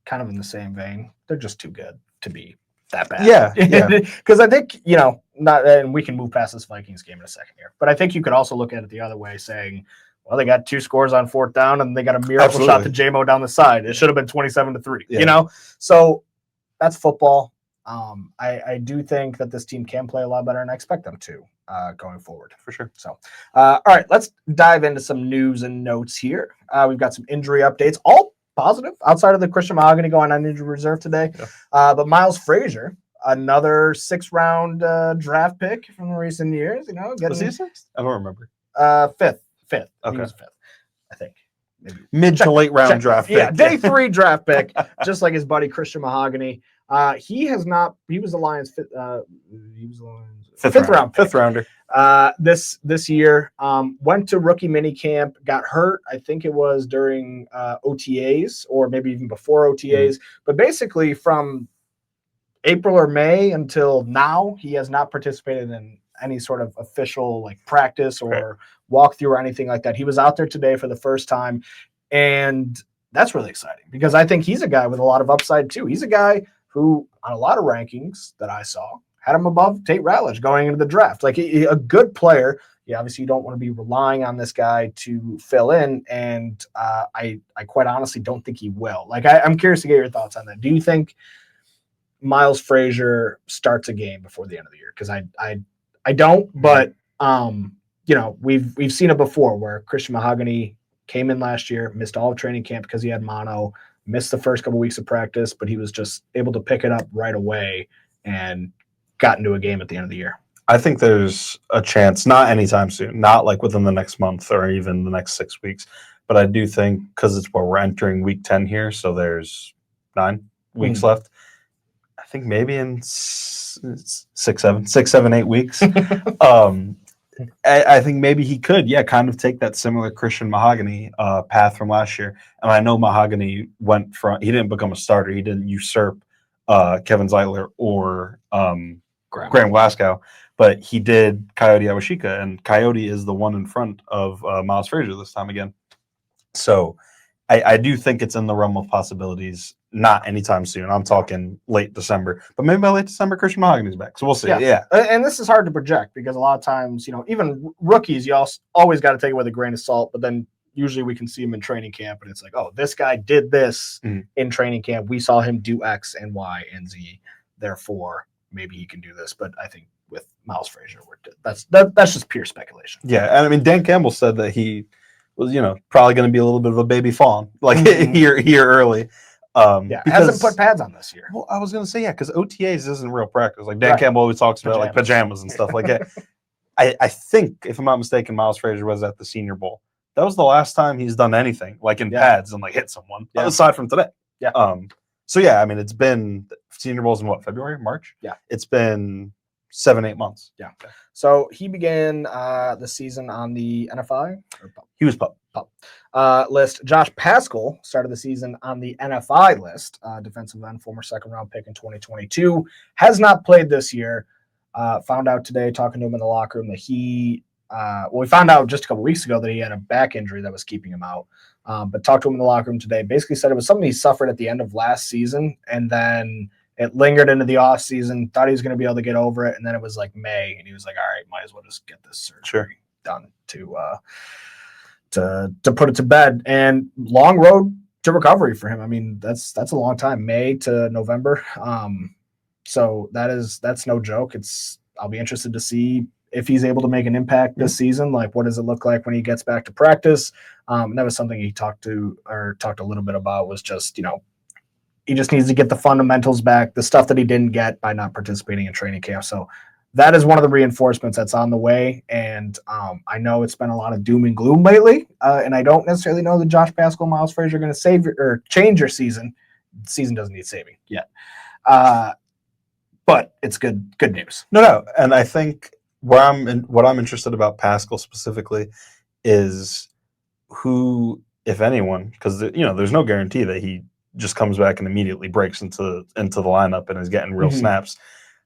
kind of in the same vein, they're just too good to be that bad. Yeah. Because I think, not, and we can move past this Vikings game in a second here, but I think you could also look at it the other way, saying, well, they got 2 scores on 4th down, and they got a miracle shot to JMO down the side. It should have been 27-3. So that's football. I do think that this team can play a lot better, and I expect them to going forward. For sure. So, all right, let's dive into some news and notes here. We've got some injury updates, all positive, outside of the Christian Mahogany going on injury reserve today. Yeah. But Miles Frazier, another 6th-round draft pick from recent years. Was he 6th? I don't remember. 5th. Okay. He was 5th, I think. Maybe. Mid to late round draft pick. Yeah, day 3 draft pick, just like his buddy Christian Mahogany. He has not. He was the Lions' fifth round pick. 5th rounder. This year, went to rookie mini camp, got hurt. I think it was during OTAs or maybe even before OTAs. But basically, from April or May until now, he has not participated in any sort of official practice or walkthrough or anything like that. He was out there today for the first time, and that's really exciting because I think he's a guy with a lot of upside too. He's a guy who, on a lot of rankings that I saw, had him above Tate Ratledge going into the draft. A good player. Yeah, obviously you don't want to be relying on this guy to fill in, and I quite honestly don't think he will. I'm curious to get your thoughts on that. Do you think Miles Frazier starts a game before the end of the year? Because I don't, but we've seen it before where Christian Mahogany came in last year, missed all of training camp because he had mono, missed the first couple weeks of practice, but he was just able to pick it up right away and got into a game at the end of the year. I think there's a chance, not anytime soon, not within the next month or even the next 6 weeks, but I do think because we're entering week 10 here, so there's 9 weeks left. I think maybe in 6, 7, 8 weeks. I think maybe he could, kind of take that similar Christian Mahogany path from last year. And I know Mahogany he didn't become a starter. He didn't usurp Kevin Zeitler or Graham Glasgow, but he did Coyote Awashika, and Coyote is the one in front of Miles Frazier this time again. So I do think it's in the realm of possibilities. Not anytime soon. I'm talking late December, but maybe by late December, Christian Mahogany's back. So we'll see. Yeah. And this is hard to project because a lot of times, even rookies, you always got to take it with a grain of salt. But then usually we can see him in training camp, and it's like, oh, this guy did this in training camp. We saw him do X and Y and Z. Therefore, maybe he can do this. But I think with Miles Frazier, that's just pure speculation. Yeah, and Dan Campbell said that he was, probably going to be a little bit of a baby fawn, here early. Hasn't put pads on this year. Well, I was going to say, because OTAs isn't real practice. Dan Campbell always talks about pajamas and stuff like that. I think, if I'm not mistaken, Miles Frazier was at the Senior Bowl. That was the last time he's done anything in pads and hit someone aside from today. Yeah. It's been Senior Bowl's in February, March? Yeah. It's been 7-8 months. Yeah. So he began the season on the NFI. He was pup. List. Josh Paschal started the season on the NFI list. Defensive end, former 2nd-round pick in 2022. Has not played this year. Found out today, talking to him in the locker room, that we found out just a couple weeks ago that he had a back injury that was keeping him out. But talked to him in the locker room today. Basically said it was something he suffered at the end of last season, and then it lingered into the off season. Thought he was going to be able to get over it, and then it was May, and he was like, "All right, might as well just get this surgery done to put it to bed." And long road to recovery for him. I mean, that's a long time, May to November. So that's no joke. I'll be interested to see if he's able to make an impact this season. What does it look like when he gets back to practice? And that was something he talked a little bit about, was just, he just needs to get the fundamentals back, the stuff that he didn't get by not participating in training camp. So that is one of the reinforcements that's on the way. And I know it's been a lot of doom and gloom lately. And I don't necessarily know that Josh Paschal, Miles Frazier are going to save or change your season. The season doesn't need saving yet. But it's good news. No. And I think what I'm interested about Pascal specifically is who, if anyone, because there's no guarantee that he just comes back and immediately breaks into the lineup and is getting real snaps.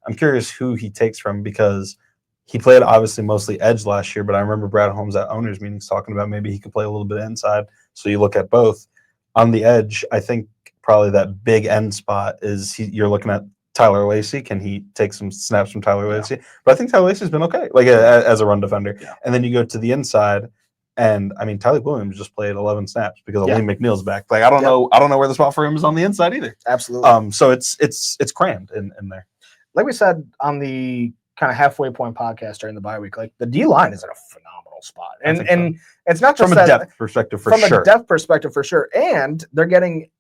I'm curious who he takes from, because he played obviously mostly edge last year, but I remember Brad Holmes at owners meetings talking about maybe he could play a little bit inside. So you look at both. On the edge, I think probably that big end spot is you're looking at Tyler Lacey. Can he take some snaps from Tyler Lacey? But I think Tyler Lacey's been okay, like as a run defender. Yeah. And then you go to the inside, and I mean Tyler Williams just played 11 snaps because Aleem McNeil's back. Like I don't know where the spot for him is on the inside either. Absolutely. So it's crammed in there. Like we said on the kind of halfway point podcast during the bye week, like the D line is in a phenomenal spot, and it's not just from a depth perspective for sure. From a depth perspective for sure, and they're getting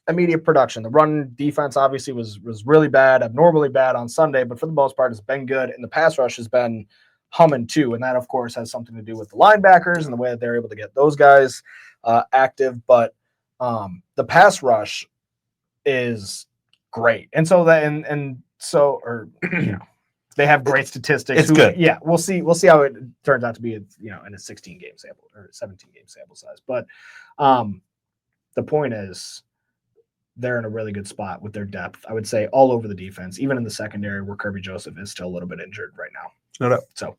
immediate production. The run defense obviously was really bad, abnormally bad on Sunday, but for the most part, it's been good, and the pass rush has been humming too, and that of course has something to do with the linebackers and the way that they're able to get those guys active. But the pass rush is great, and so that they have great statistics. It's good. Yeah, we'll see how it turns out to be, in a 16-game sample or 17-game sample size. But the point is, they're in a really good spot with their depth. I would say all over the defense, even in the secondary where Kirby Joseph is still a little bit injured right now. No doubt. So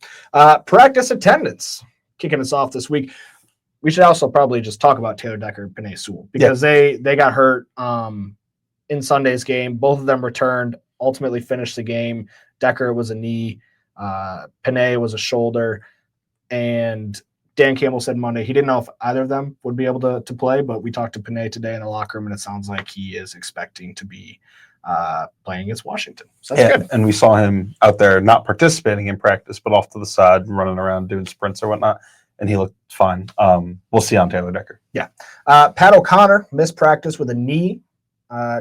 practice attendance, kicking us off this week. We should also probably just talk about Taylor Decker and Penei Sewell, because they got hurt in Sunday's game. Both of them returned, ultimately finished the game. Decker was a knee, Penei was a shoulder, and Dan Campbell said Monday he didn't know if either of them would be able to play, but we talked to Penei today in the locker room, and it sounds like he is expecting to be playing against Washington. So that's good. And we saw him out there not participating in practice, but off to the side, running around doing sprints or whatnot, and he looked fine. We'll see on Taylor Decker. Yeah. Pat O'Connor missed practice with a knee.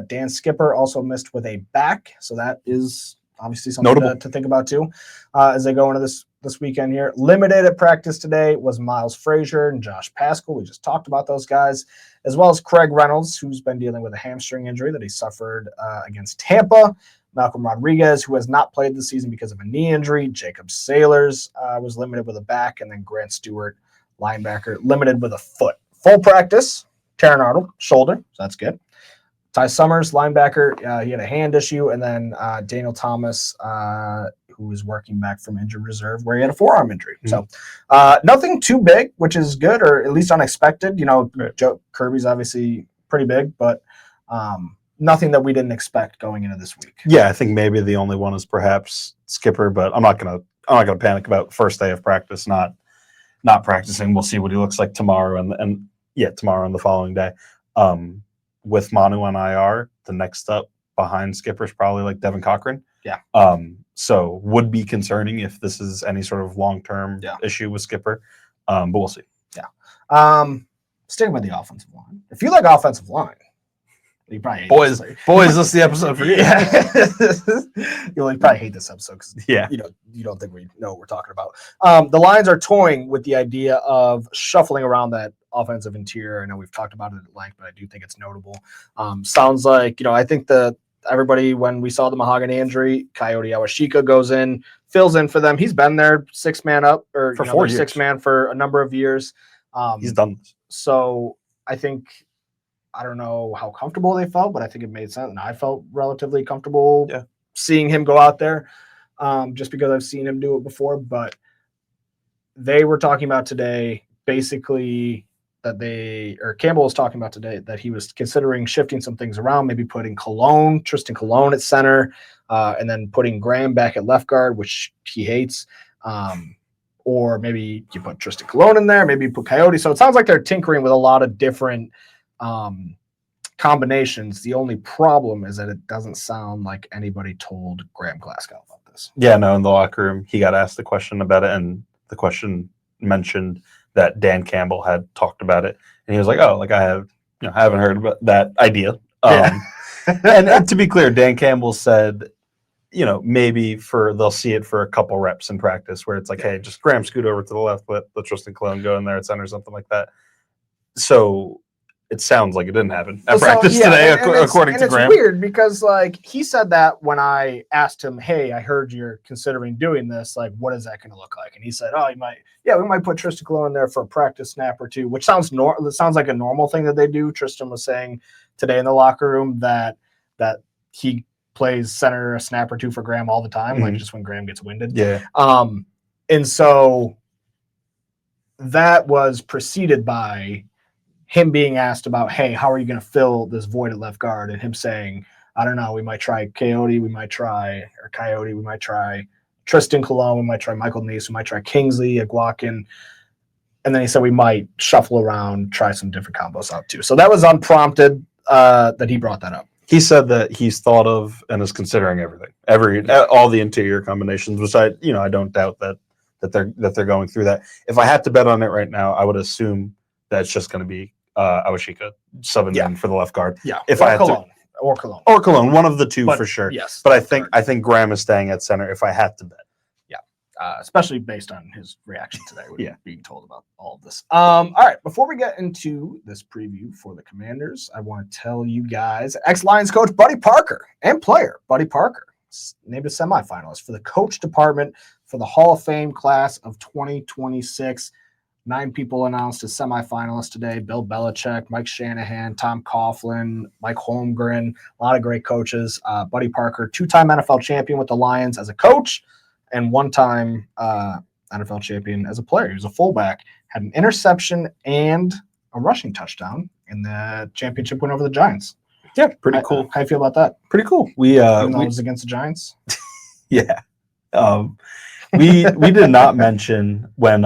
Dan Skipper also missed with a back, so that is obviously something to think about too as they go into this weekend here. Limited at practice today was Miles Frazier and Josh Pascal. We just talked about those guys, as well as Craig Reynolds, who's been dealing with a hamstring injury that he suffered against Tampa. Malcolm Rodriguez, who has not played this season because of a knee injury. Jacob Sailors was limited with a back, and then Grant Stewart, linebacker, limited with a foot. Full practice, Taron Arnold, shoulder, so that's good. Ty Summers, linebacker, he had a hand issue, and then Daniel Thomas, who was working back from injured reserve, where he had a forearm injury. So nothing too big, which is good, or at least unexpected. Joe Kirby's obviously pretty big, but nothing that we didn't expect going into this week. Yeah, I think maybe the only one is perhaps Skipper, but I'm not gonna panic about first day of practice not practicing. We'll see what he looks like tomorrow, and tomorrow and the following day. With Manu on IR, the next up behind Skipper is probably like Devin Cochran. Yeah. So would be concerning if this is any sort of long-term issue with Skipper. But we'll see. Yeah. Sticking with the offensive line. If you like offensive line, you probably hate boys, this is the episode for you. You'll probably hate this episode because you don't think we know what we're talking about. The Lions are toying with the idea of shuffling around that offensive interior. I know we've talked about it at length, but I do think it's notable. Sounds like, I think everybody, when we saw the Mahogany injury, Coyote Awashika goes in, fills in for them. He's been there 6-man up or for 4 years. 6-man for a number of years. He's done this. So I think, I don't know how comfortable they felt, but I think it made sense. And I felt relatively comfortable seeing him go out there just because I've seen him do it before. But they were talking about today, basically, Campbell was talking about today that he was considering shifting some things around, maybe putting Tristan Colon at center, and then putting Graham back at left guard, which he hates. Or maybe you put Tristan Colon in there, maybe you put Coyote. So it sounds like they're tinkering with a lot of different combinations. The only problem is that it doesn't sound like anybody told Graham Glasgow about this. Yeah, no, in the locker room, he got asked the question about it, and the question mentioned that Dan Campbell had talked about it, and he was like, "Oh, like I haven't heard about that idea." And to be clear, Dan Campbell said, maybe they'll see it for a couple reps in practice, where it's like, hey, just Graham scoot over to the left, let Tristan Colon go in there at center, something like that. So it sounds like it didn't happen at practice today, according to Graham. It's weird because like he said that when I asked him, "Hey, I heard you're considering doing this. Like, what is that going to look like?" And he said, "Oh, we might put Tristan Colon in there for a practice snap or two," which sounds it sounds like a normal thing that they do. Tristan was saying today in the locker room that he plays center a snap or two for Graham all the time, like just when Graham gets winded. Yeah. And so that was preceded by him being asked about, hey, how are you going to fill this void at left guard? And him saying, I don't know, we might try Coyote, we might try Tristan Colon, we might try Michael Neese, we might try Kingsley, Aguakin. And then he said we might shuffle around, try some different combos out too. So that was unprompted that he brought that up. He said that he's thought of and is considering everything, all the interior combinations, which I don't doubt that they're going through that. If I had to bet on it right now, I would assume that it's just going to be Awashika subbing in for the left guard. Yeah, if I had Cologne, one of the two for sure. Yes, but I think Graham is staying at center. If I had to bet, especially based on his reaction today, being told about all of this. All right, before we get into this preview for the Commanders, I want to tell you guys, ex-Lions coach Buddy Parker and player Buddy Parker named a semifinalist for the coach department for the Hall of Fame class of 2026. 9 people announced as semifinalists today: Bill Belichick, Mike Shanahan, Tom Coughlin, Mike Holmgren, a lot of great coaches. Buddy Parker, 2-time NFL champion with the Lions as a coach and 1-time NFL champion as a player. He was a fullback, had an interception and a rushing touchdown in the championship win over the Giants. Yeah, pretty cool. How do you feel about that? Pretty cool. Even though it was against the Giants? Yeah. We did not mention when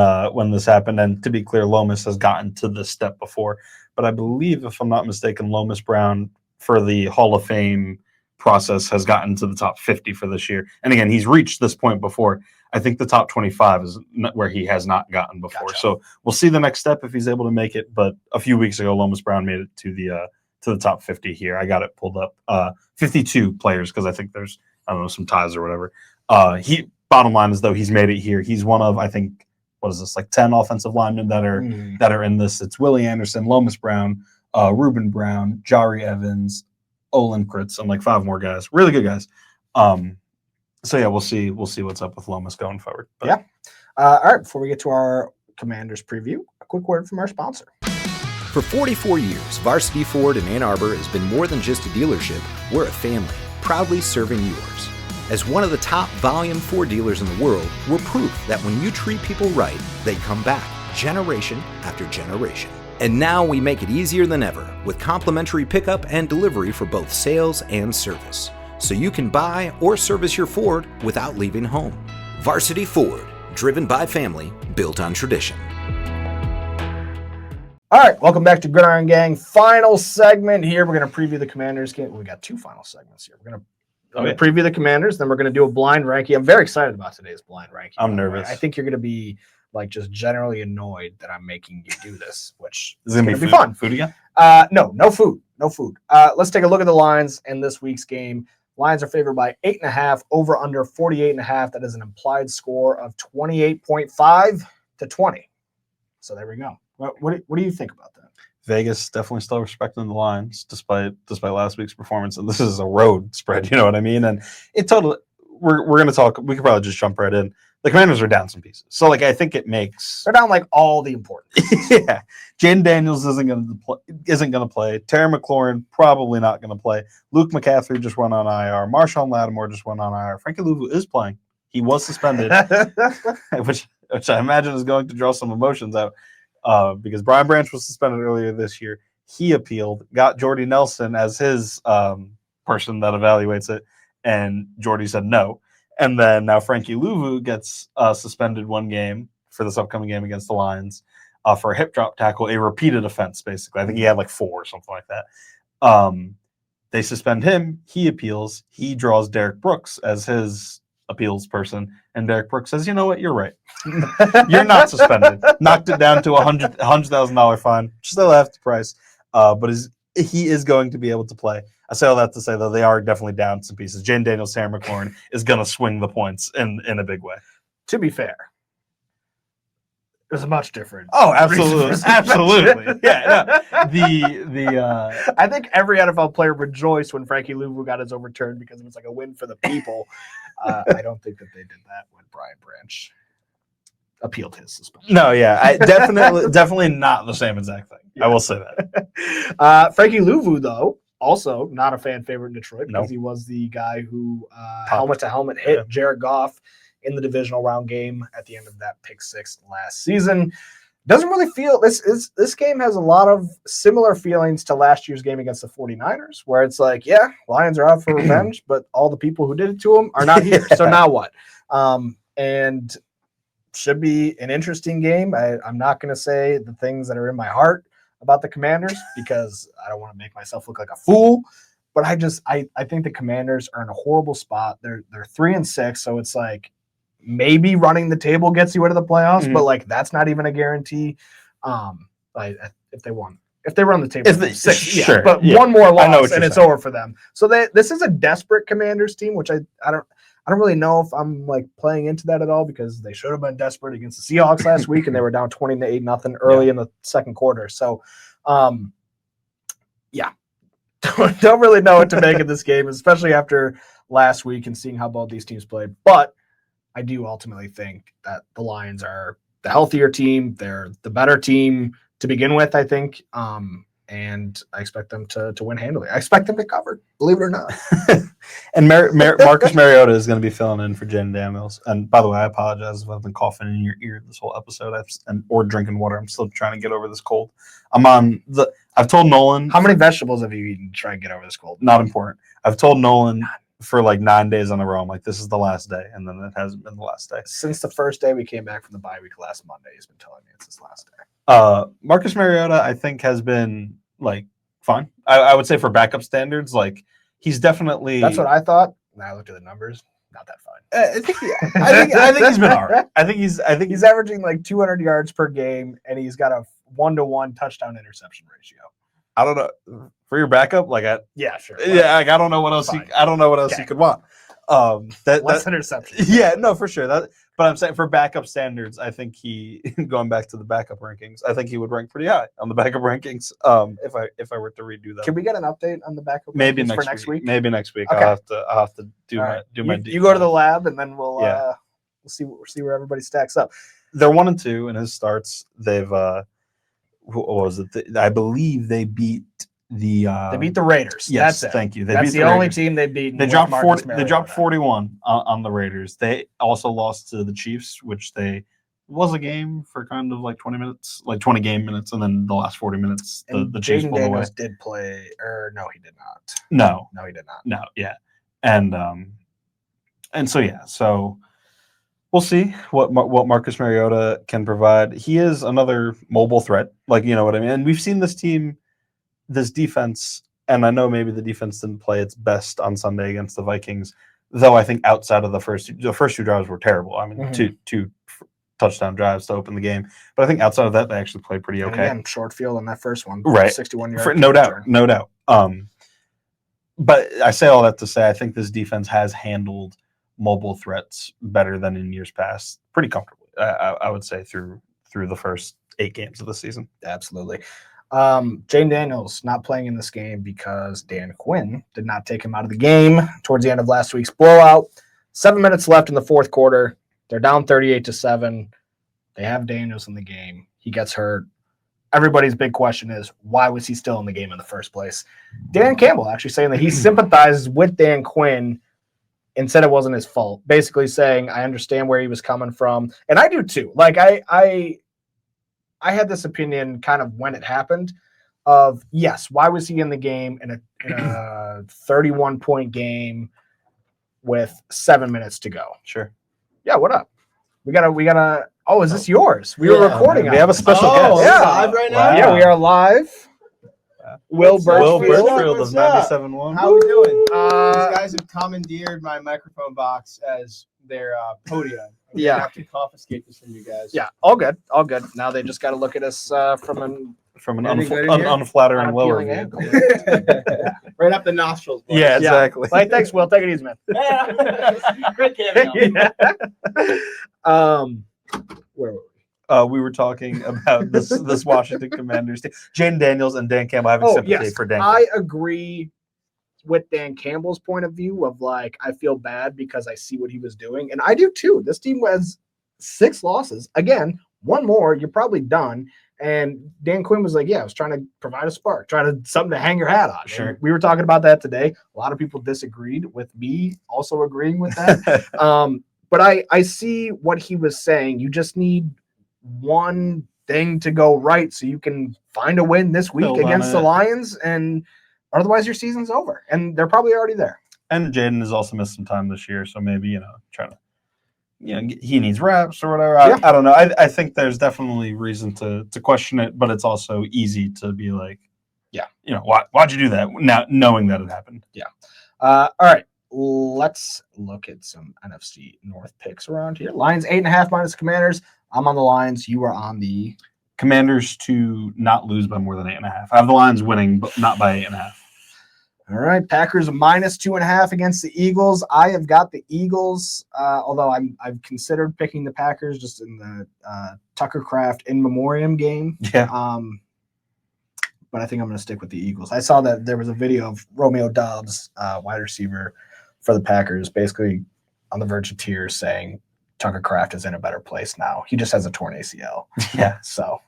this happened, and to be clear, Lomas has gotten to this step before, but I believe, if I'm not mistaken, Lomas Brown for the Hall of Fame process has gotten to the top 50 for this year. And again, he's reached this point before. I think the top 25 is where he has not gotten before. Gotcha. So we'll see the next step if he's able to make it. But a few weeks ago, Lomas Brown made it to the top 50 here. I got it pulled up. 52 players, because I think there's, I don't know, some ties or whatever. Bottom line is, though, he's made it here. He's one of, I think, what is this, like 10 offensive linemen that are in this. It's Willie Anderson, Lomas Brown, Reuben Brown, Jari Evans, Olin Kritz, and like 5 more guys. Really good guys. So yeah, we'll see what's up with Lomas going forward. But. Yeah. All right. Before we get to our Commanders preview, a quick word from our sponsor. For 44 years, Varsity Ford in Ann Arbor has been more than just a dealership. We're a family, proudly serving yours. As one of the top volume Ford dealers in the world, we're proof that when you treat people right, they come back, generation after generation. And now we make it easier than ever with complimentary pickup and delivery for both sales and service. So you can buy or service your Ford without leaving home. Varsity Ford, driven by family, built on tradition. All right, welcome back to Gridiron Gang. Final segment here. We're going to preview the Commanders game. We got 2 final segments here. We're going to preview the Commanders, then we're going to do a blind ranking. I'm very excited about today's blind ranking. I'm nervous. I think you're going to be like just generally annoyed that I'm making you do this, which is going to be fun. Food again? No food. Let's take a look at the lines in this week's game. Lions are favored by 8.5, over under 48.5. That is an implied score of 28.5 to 20. So there we go. What do you think about that? Vegas definitely still respecting the Lions despite last week's performance, and this is a road spread. You know what I mean? And it totally. We're going to talk. We could probably just jump right in. The Commanders are down some pieces, so like I think it makes they're down like all the important pieces. Yeah, Jaden Daniels isn't going to play. Terry McLaurin probably not going to play. Luke McCaffrey just went on IR. Marshawn Lattimore just went on IR. Frankie Louvu is playing. He was suspended, which I imagine is going to draw some emotions out. Because Brian Branch was suspended earlier this year. He appealed, got Jordy Nelson as his person that evaluates it, and Jordy said no. And then now Frankie Louvu gets suspended 1 game for this upcoming game against the Lions for a hip drop tackle, a repeated offense, basically. I think he had like 4 or something like that. They suspend him. He appeals. He draws Derek Brooks as his appeals person, and Derek Brooks says, you know what, you're right. You're not suspended. Knocked it down to $100,000 fine. Still half the price, but he is going to be able to play. I say all that to say, though, they are definitely down some pieces. Jaden Daniels, Terry McLaurin is going to swing the points in a big way. To be fair, There's a much different. Oh, absolutely, reason for absolutely. suspension. Yeah, no, the I think every NFL player rejoiced when Frankie Louvu got his overturned because it was like a win for the people. I don't think that they did that when Brian Branch appealed his suspension. no, yeah, I definitely not the same exact thing. Yeah. I will say that. Frankie Louvu, though, also not a fan favorite in Detroit because No. he was the guy who helmet to helmet hit Jared Goff in the divisional round game at the end of that pick six last season. Doesn't really feel this game has a lot of similar feelings to last year's game against the 49ers, where it's like, yeah, Lions are out for revenge, but all the people who did it to them are not here. So now what? And should be an interesting game. I'm not going to say the things that are in my heart about the Commanders because I don't want to make myself look like a fool. But I think the Commanders are in a horrible spot. They're 3-6, so it's like maybe running the table gets you into the playoffs, but like that's not even a guarantee. If they run the table, Sure, but yeah. one more loss and saying. it's over for them. So this is a desperate Commanders team, which I don't really know if I'm like playing into that at all because they should have been desperate against the Seahawks last week and they were down 20-8 early in the second quarter. So, yeah, don't really know what to make of this game, especially after last week and seeing how both these teams played. But I do ultimately think that the Lions are the healthier team. They're the better team to begin with, I think. And I expect them to win handily. I expect them to cover, believe it or not. And Marcus Mariota is going to be filling in for Jen Daniels. And by the way, I apologize if I've been coughing in your ear this whole episode or drinking water. I'm still trying to get over this cold. I've told Nolan. How many vegetables have you eaten to try and get over this cold? Not important. I've told Nolan for like 9 days in a row. I'm like, this is the last day. And then it hasn't been the last day. Since the first day we came back from the bye week last Monday, he's been telling me it's his last day. Marcus Mariota, I think, has been like fine. I would say for backup standards, like he's definitely. That's what I thought. When I looked at the numbers, not that fine. I think he's been all right. I think he's averaging like 200 yards per game, and he's got a 1-to-1 touchdown interception ratio. I don't know for your backup, like yeah, sure. Yeah, like, I don't know what else. I don't know what else you could want. Less interception. Yeah, no, for sure. But I'm saying for backup standards, I think he going back to the backup rankings, I think he would rank pretty high on the backup rankings. If I were to redo that, can we get an update on the backup? Maybe rankings next week. Maybe next week. Okay. I'll have to do my. You go to the lab, and then we'll see where everybody stacks up. They're 1-2 in his starts. They've what was it? I believe they beat the Raiders. Yes, that's it. thank you. That's the only team they've beaten. They dropped 40. They dropped 41 on the Raiders. They also lost to the Chiefs, which was a game for kind of like 20 minutes, like 20 game minutes, and then the last 40 minutes the Chiefs pulled away. Did play, or no, he did not. No, he did not. No, yeah, and so we'll see what Marcus Mariota can provide. He is another mobile threat, like you know what I mean. And we've seen this team. This defense, and I know maybe the defense didn't play its best on Sunday against the Vikings, though I think outside of the first two drives were terrible. I mean, two touchdown drives to open the game, but I think outside of that, they actually played pretty okay. And again, short field on that first one, right? 61 yards, no doubt. But I say all that to say, I think this defense has handled mobile threats better than in years past, pretty comfortably. I would say through the first 8 games of the season. Absolutely. Jaden Daniels not playing in this game because Dan Quinn did not take him out of the game towards the end of last week's blowout. 7 minutes left in the fourth quarter. They're down 38-7. They have Daniels in the game. He gets hurt. Everybody's big question is, why was he still in the game in the first place? Dan Campbell actually saying that he sympathizes with Dan Quinn and said it wasn't his fault. Basically saying, I understand where he was coming from. And I do too. Like, I had this opinion kind of when it happened of, yes, why was he in the game in a 31-point game with 7 minutes to go? Sure. Yeah, what up? We gotta. Oh, is this yours? We were recording. We have a special guest. Yeah, live right now. Wow. Yeah, we are live. Will Birchfield of 97.1. How are we doing? These Uh, guys have commandeered my microphone box as their podium. Yeah. I have to confiscate this from you guys. yeah, all good. Now they just got to look at us from an Any good in here? unflattering lower unappealing view. angle. Right up the nostrils. Boys. Yeah, exactly. Like, thanks, Will. Take it easy, man. Great cameo. Yeah. Where were we? we were talking about this Washington Commanders team. Jaden Daniels and Dan Campbell having sympathy for Dan. I agree with Dan Campbell's point of view of like, I feel bad because I see what he was doing. And I do too. This team has 6 losses. Again, one more, you're probably done. And Dan Quinn was like, yeah, I was trying to provide a spark, trying to something to hang your hat on. Sure. And we were talking about that today. A lot of people disagreed with me also agreeing with that. But I see what he was saying. You just need one thing to go right so you can find a win this week against the Lions, and otherwise your season's over. And they're probably already there. And Jaden has also missed some time this year, so maybe, trying to, he needs reps or whatever. I don't know. I think there's definitely reason to question it, but it's also easy to be like, why'd you do that? Now knowing that it happened. Yeah. All right. Let's look at some NFC North picks around here. Lions 8.5 minus Commanders. I'm on the Lions. You are on the Commanders to not lose by more than 8.5. I have the Lions winning, but not by 8.5. All right. Packers minus 2.5 against the Eagles. I have got the Eagles, although I've considered picking the Packers just in the Tucker Kraft in memoriam game. Yeah. But I think I'm going to stick with the Eagles. I saw that there was a video of Romeo Doubs, wide receiver for the Packers, basically on the verge of tears saying Tucker Kraft is in a better place now. He just has a torn ACL. Yeah. So,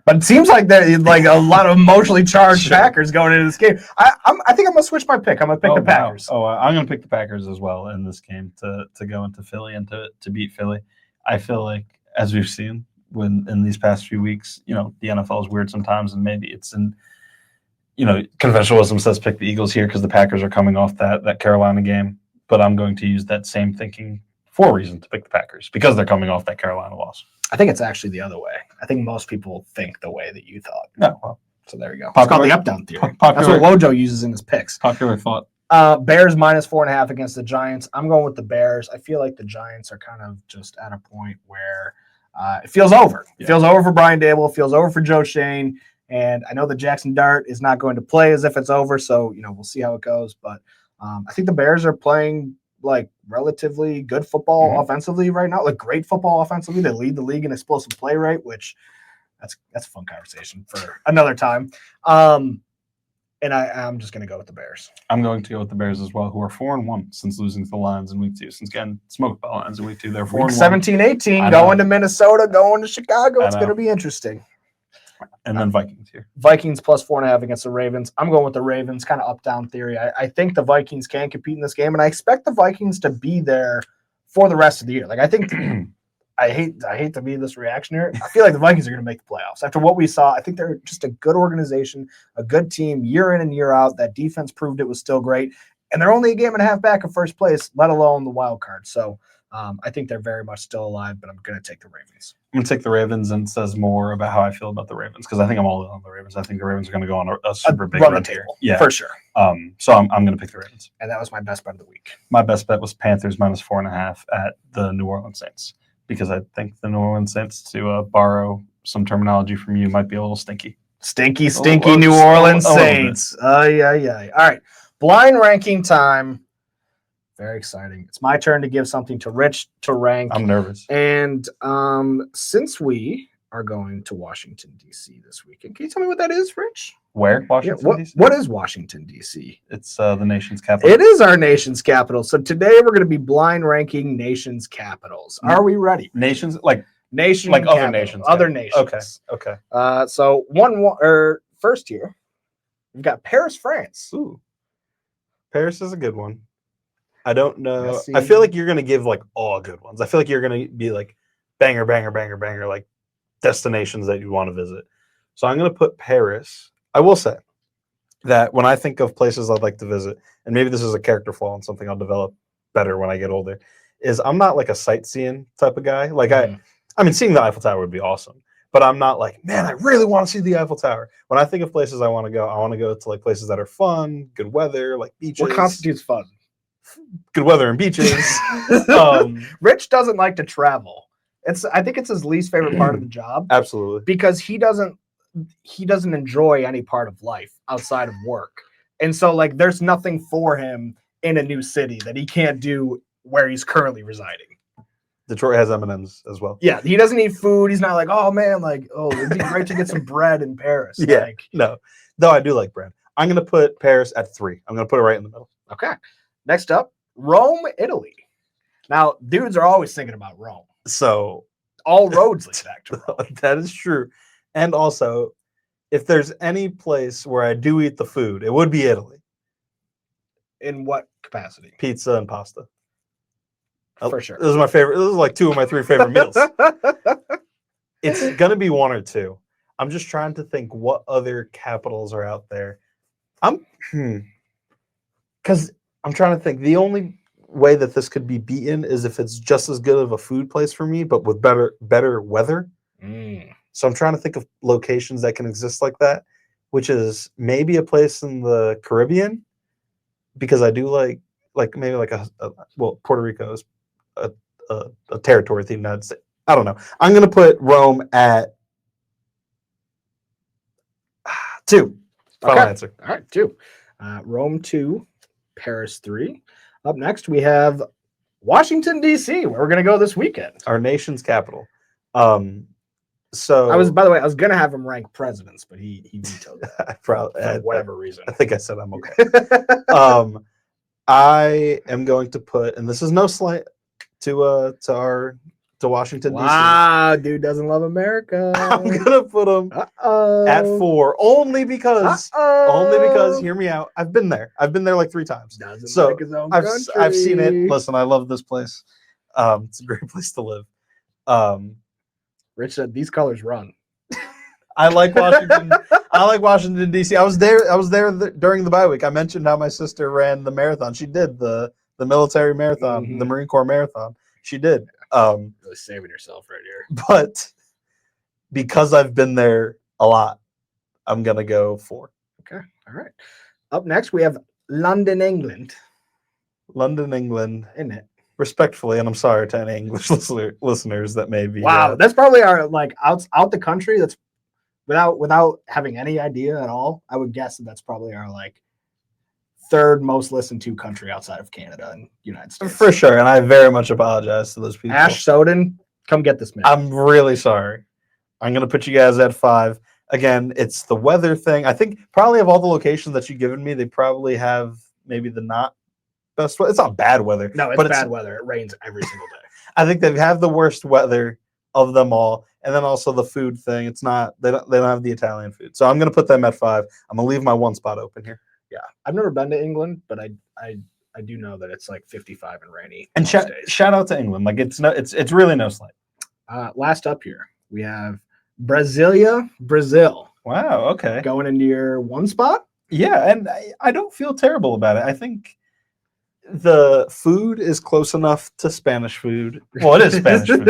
but it seems like there's like a lot of emotionally charged Packers going into this game. I think I'm going to switch my pick. I'm going to pick the Packers. Wow. I'm going to pick the Packers as well in this game to go into Philly and to beat Philly. I feel like, as we've seen in these past few weeks, the NFL is weird sometimes, and maybe it's in conventional wisdom says pick the Eagles here because the Packers are coming off that Carolina game. But I'm going to use that same thinking for a reason to pick the Packers because they're coming off that Carolina loss. I think it's actually the other way. I think most people think the way that you thought. No, well, so there you go. It's called the up-down theory. That's what Wojo uses in his picks. Popular thought. Bears minus 4.5 against the Giants. I'm going with the Bears. I feel like the Giants are kind of just at a point where it feels over. It feels over for Brian Dable. It feels over for Joe Shane. And I know that Jackson Dart is not going to play as if it's over. So, we'll see how it goes. But I think the Bears are playing like relatively good football offensively right now, like great football offensively. They lead the league in explosive play rate, which that's a fun conversation for another time. And I'm just going to go with the Bears. I'm going to go with the Bears as well, who are 4-1 since losing to the Lions in week 2. Since getting smoked by the Lions in week 2, they're 4-1. 17-18, going to Minnesota, going to Chicago. It's going to be interesting. And then Vikings here. Vikings plus 4.5 against the Ravens. I'm going with the Ravens, kind of up-down theory. I think the Vikings can compete in this game, and I expect the Vikings to be there for the rest of the year. Like, I think I hate to be this reactionary. I feel like the Vikings are going to make the playoffs. After what we saw, I think they're just a good organization, a good team year in and year out. That defense proved it was still great, and they're only a game and a half back of first place, let alone the wild card. So I think they're very much still alive, but I'm going to take the Ravens. I'm going to take the Ravens, and it says more about how I feel about the Ravens because I think I'm all in on the Ravens. I think the Ravens are going to go on a super big run here. Yeah, for sure. So I'm going to pick the Ravens. And that was my best bet of the week. My best bet was Panthers minus 4.5 at the New Orleans Saints because I think the New Orleans Saints, to borrow some terminology from you, might be a little stinky. Stinky New Orleans Saints. Yeah. All right. Blind ranking time. Very exciting. It's my turn to give something to Rich to rank. I'm nervous. And since we are going to Washington, D.C. this weekend, can you tell me what that is, Rich? Where? Washington, D.C.? What is Washington, D.C.? It's the nation's capital. It is our nation's capital. So today we're going to be blind ranking nation's capitals. Are we ready? Nations? Nation like capital, other nations. Other nations. Okay. So first here, we've got Paris, France. Ooh. Paris is a good one. I don't know. Yes, I feel like you're going to give all good ones. I feel like you're going to be banger, like destinations that you want to visit. So I'm going to put Paris. I will say that when I think of places I'd like to visit, and maybe this is a character flaw and something I'll develop better when I get older, is I'm not like a sightseeing type of guy. I mean, seeing the Eiffel Tower would be awesome, but I'm not like, man, I really want to see the Eiffel Tower. When I think of places I want to go to places that are fun, good weather, like beaches. What constitutes fun? Good weather and beaches. Rich doesn't like to travel. I think it's his least favorite part of the job. Absolutely. Because he doesn't enjoy any part of life outside of work. And so there's nothing for him in a new city that he can't do where he's currently residing. Detroit has M&Ms as well. Yeah, he doesn't eat food. He's not like, oh man, like, oh, it'd be great to get some bread in Paris. Yeah, Like, no, though I do like bread. I'm gonna put Paris at 3. I'm gonna put it right in the middle. okay. Next up, Rome, Italy. Now, dudes are always thinking about Rome. So All roads lead back to Rome. that is true. And also, if there's any place where I do eat the food, it would be Italy. In what capacity? Pizza and pasta. For sure. This is my favorite. This is like 2 of my 3 favorite meals. It's gonna be 1 or 2. I'm just trying to think what other capitals are out there. Because I'm trying to think. The only way that this could be beaten is if it's just as good of a food place for me, but with better weather. So I'm trying to think of locations that can exist like that, which is maybe a place in the Caribbean, because I do like maybe like Puerto Rico is a territory of the United States. I don't know. I'm gonna put Rome at 2. Final answer. All right, 2. Rome 2, Paris 3. Up next, we have Washington, D.C., where we're going to go this weekend. Our nation's capital. So I was going to have him rank presidents, but he vetoed that for whatever reason. I think I said I'm okay. I am going to put, and this is no slight to Washington, D.C. Wow, dude doesn't love America. I'm gonna put him at 4 only because hear me out. I've been there like 3 times. Doesn't So like his own I've seen it. country. Listen, I love this place. It's a great place to live. Rich said these colors run. I like Washington. I like Washington D.C. I was there during the bye week. I mentioned how my sister ran the marathon. She did the military marathon, the Marine Corps marathon. She did. Really saving yourself right here. But because I've been there a lot, I'm gonna go 4. Okay. All right. Up next, we have London, England. London, England. Isn't it? Respectfully, and I'm sorry to any English listeners that may be. Wow, that's probably our out the country. That's without having any idea at all. I would guess that's probably our 3rd most listened to country outside of Canada and United States. For sure, and I very much apologize to those people. Ash Soden, come get this man. I'm really sorry. I'm going to put you guys at 5. Again, it's the weather thing. I think probably of all the locations that you've given me, they probably have maybe the not best weather. It's not bad weather. No, it's bad weather. It rains every single day. I think they have the worst weather of them all. And then also the food thing. It's not, they don't have the Italian food. So I'm going to put them at 5. I'm going to leave my 1 spot open here. Yeah. I've never been to England, but I do know that it's 55 and rainy. And shout out to England. It's really no slight. Last up here, we have Brasilia, Brazil. Wow. Okay. Going into your 1 spot. Yeah. And I don't feel terrible about it. I think the food is close enough to Spanish food. Well, it is Spanish food.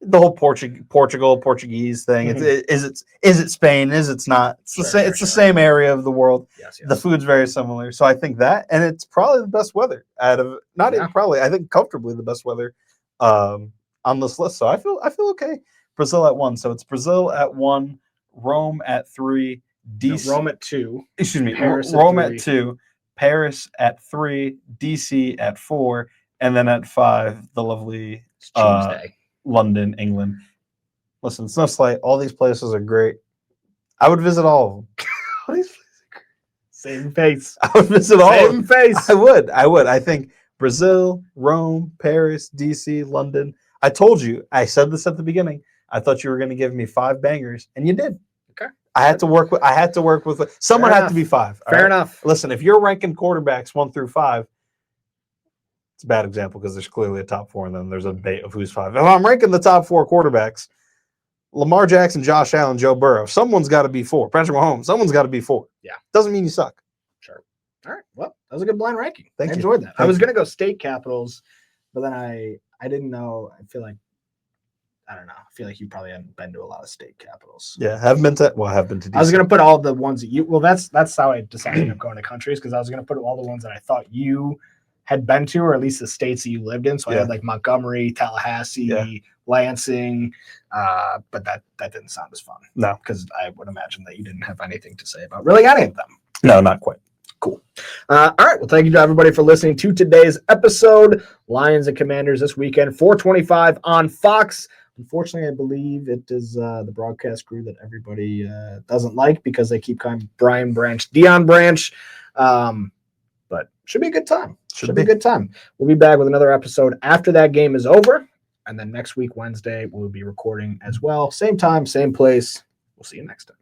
The whole Portuguese thing. Is it Spain? Is it's not? It's the same area of the world. Yes. The food's very similar. So I think that, and it's probably the best weather out of even probably. I think comfortably the best weather on this list. So I feel okay. Brazil at 1. So it's Brazil at 1, Rome at 3, DC. No, Rome at 2. Excuse me. Paris Rome at at 2, Paris at 3, DC at 4, and then at 5, the lovely Tuesday. London, England. Listen, it's no slight. All these places are great. I would visit all of them. All these places are great. Same face. I would visit all of Same them. face. I would. I think Brazil, Rome, Paris, DC, London. I told you. I said this at the beginning. I thought you were going to give me 5 bangers, and you did. Okay. I had to work with. Someone had to be 5. Fair enough. Listen, if you're ranking quarterbacks 1 through 5, it's a bad example because there's clearly a top 4, and then there's a debate of who's 5. If I'm ranking the top 4 quarterbacks, Lamar Jackson, Josh Allen, Joe Burrow, someone's got to be 4. Patrick Mahomes, someone's got to be 4. Yeah. Doesn't mean you suck. Sure. All right. Well, that was a good blind ranking. I you. enjoyed that. I Thank was you. going to go state capitals, but then I didn't know. I feel like, I don't know. I feel like you probably haven't been to a lot of state capitals. Yeah, I have been to DC. I was going to put all the ones that you, well, that's how I decided of going to countries, because I was going to put all the ones that I thought you had been to, or at least the states that you lived in. So I had Montgomery, Tallahassee, Lansing, but that didn't sound as fun. No. Because I would imagine that you didn't have anything to say about really any of them. No, not quite. Cool. All right. Well, thank you to everybody for listening to today's episode. Lions and Commanders this weekend, 4:25 on Fox. Unfortunately, I believe it is the broadcast crew that everybody doesn't like because they keep calling Brian Branch Dion Branch. But should be a good time. Should be a good time. We'll be back with another episode after that game is over. And then next week, Wednesday, we'll be recording as well. Same time, same place. We'll see you next time.